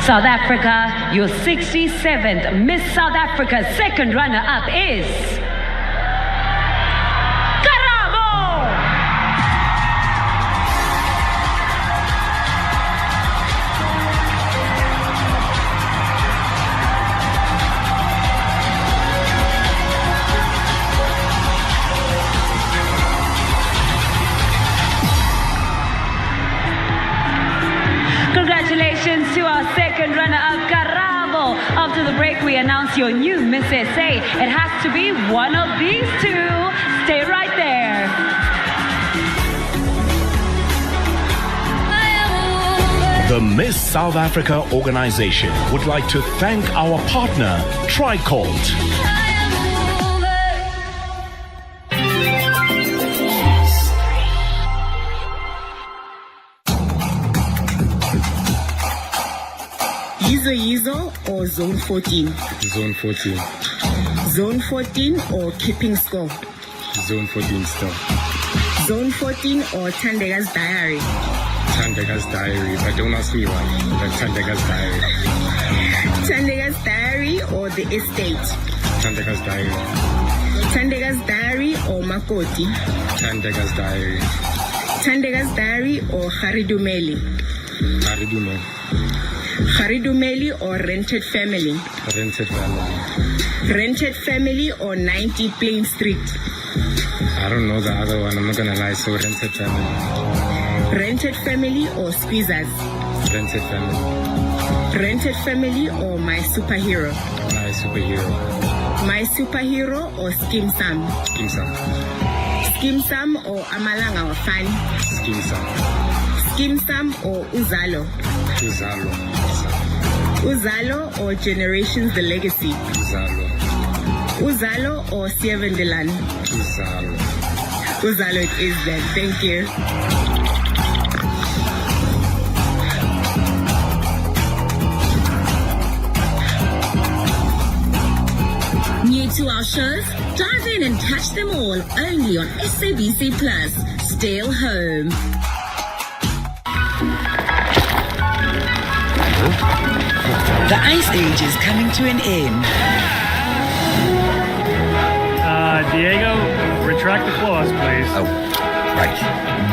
South Africa, your 67th Miss South Africa second runner-up is... Congratulations to our second runner-up, Karabo. After the break, we announce your new Miss SA. It has to be one of these two. Stay right there. The Miss South Africa organization would like to thank our partner, Tricolt. Yizo or Zone 14? Zone 14. Zone 14 or Keeping Score? Zone 14 still. Zone 14 or Tandega's Diary? Tandega's Diary, but don't ask me why. But Tandega's Diary. Tandega's Diary or The Estate? Tandega's Diary. Tandega's Diary or Makoti? Tandega's Diary. Tandega's Diary or Haridumeli? Haridumeli. Haridumeli or Rented Family? Rented Family. Rented Family or 90 Plain Street? I don't know the other one, I'm not gonna lie, so Rented Family. Rented Family or Squeezers? Rented Family. Rented Family or My Superhero? My Superhero. My Superhero or Skim Sam? Skim Sam. Skim Sam or Amalanga or Fan? Skim Sam. Skim Sam or Uzalo? Uzalo. Uzalo or Generations The Legacy? Uzalo. Uzalo or Sievendelan? Uzalo. Uzalo it is then. Thank you. New to our shows? Dive in and catch them all only on SABC Plus. Still home. The Ice Age is coming to an end. Diego, retract the clause, please. Oh, right.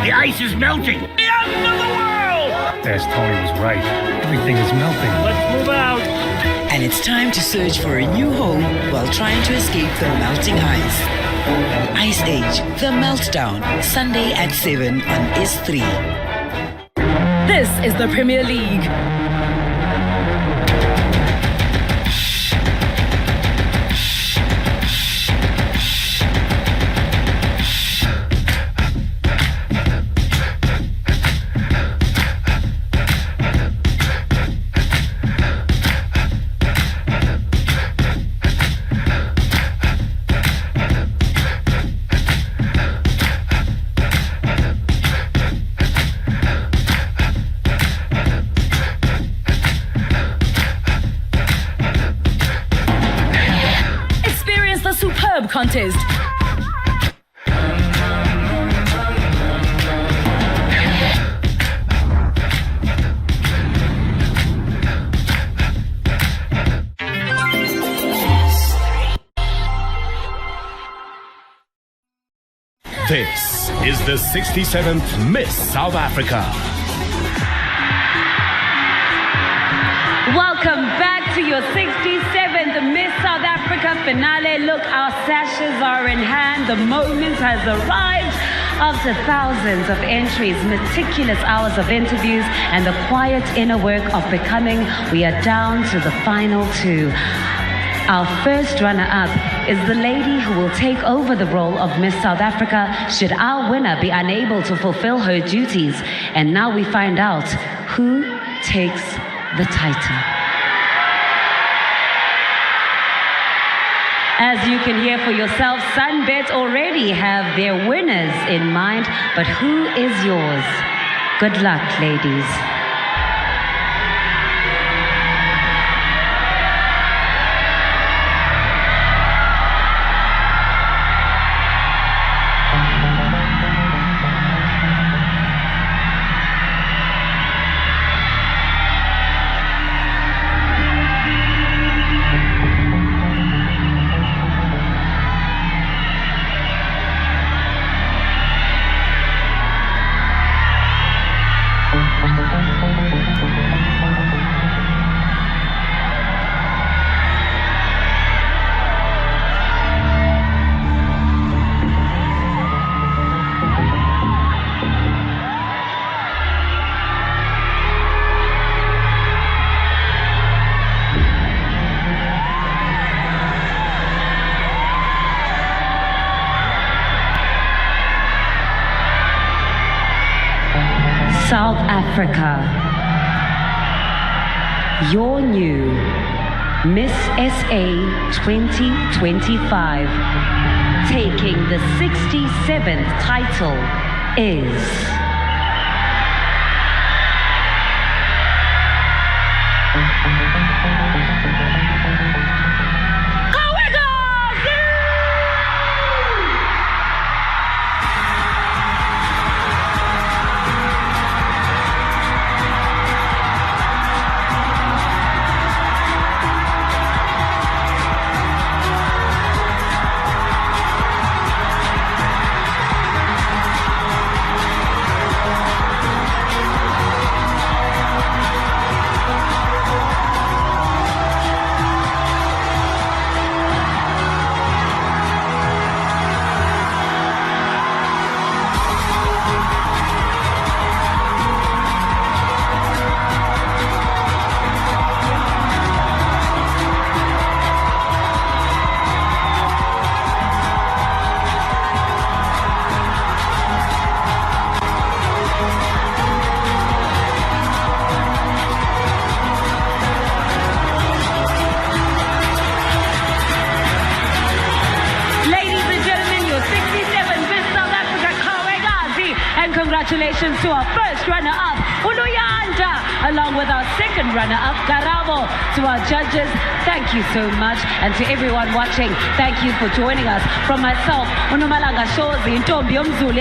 The ice is melting. The end of the world! Yes, Tony was right. Everything is melting. Let's move out. And it's time to search for a new home while trying to escape the melting ice. Ice Age, The Meltdown, Sunday at 7 on S3. This is the Premier League. Contest. This is the 67th Miss South Africa. Welcome back to your 67th Miss South Africa finale. Look, our sashes are in hand. The moment has arrived. After thousands of entries, meticulous hours of interviews, and the quiet inner work of becoming, we are down to the final two. Our first runner-up is the lady who will take over the role of Miss South Africa should our winner be unable to fulfill her duties. And now we find out who takes the title. As you can hear for yourself, SunBet already have their winners in mind, but who is yours? Good luck, ladies. South Africa, your new Miss SA 2025, taking the 67th title is... Congratulations to our first runner-up, Uluyanda, along with our second runner-up, Karabo. To our judges, thank you so much. And to everyone watching, thank you for joining us. From myself, Unumalanga Shozi, Ntombi Yomzulu,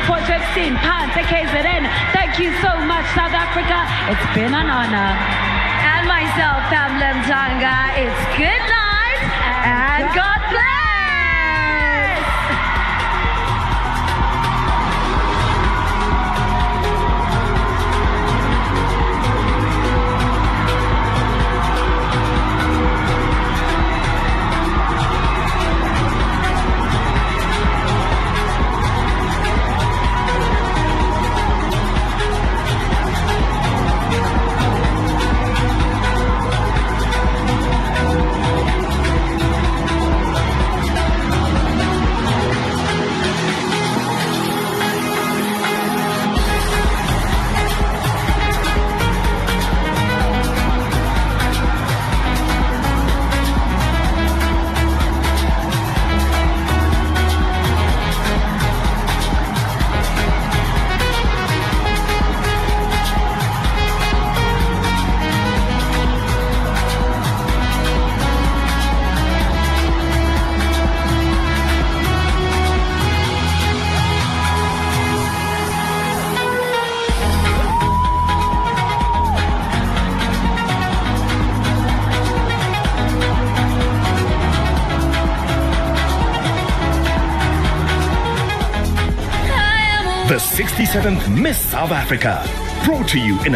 Sports 15, Pants, KZN, thank you so much, South Africa. It's been an honor. And myself, Pamela Mtanga, it's good night and God bless. The 67th Miss South Africa, brought to you in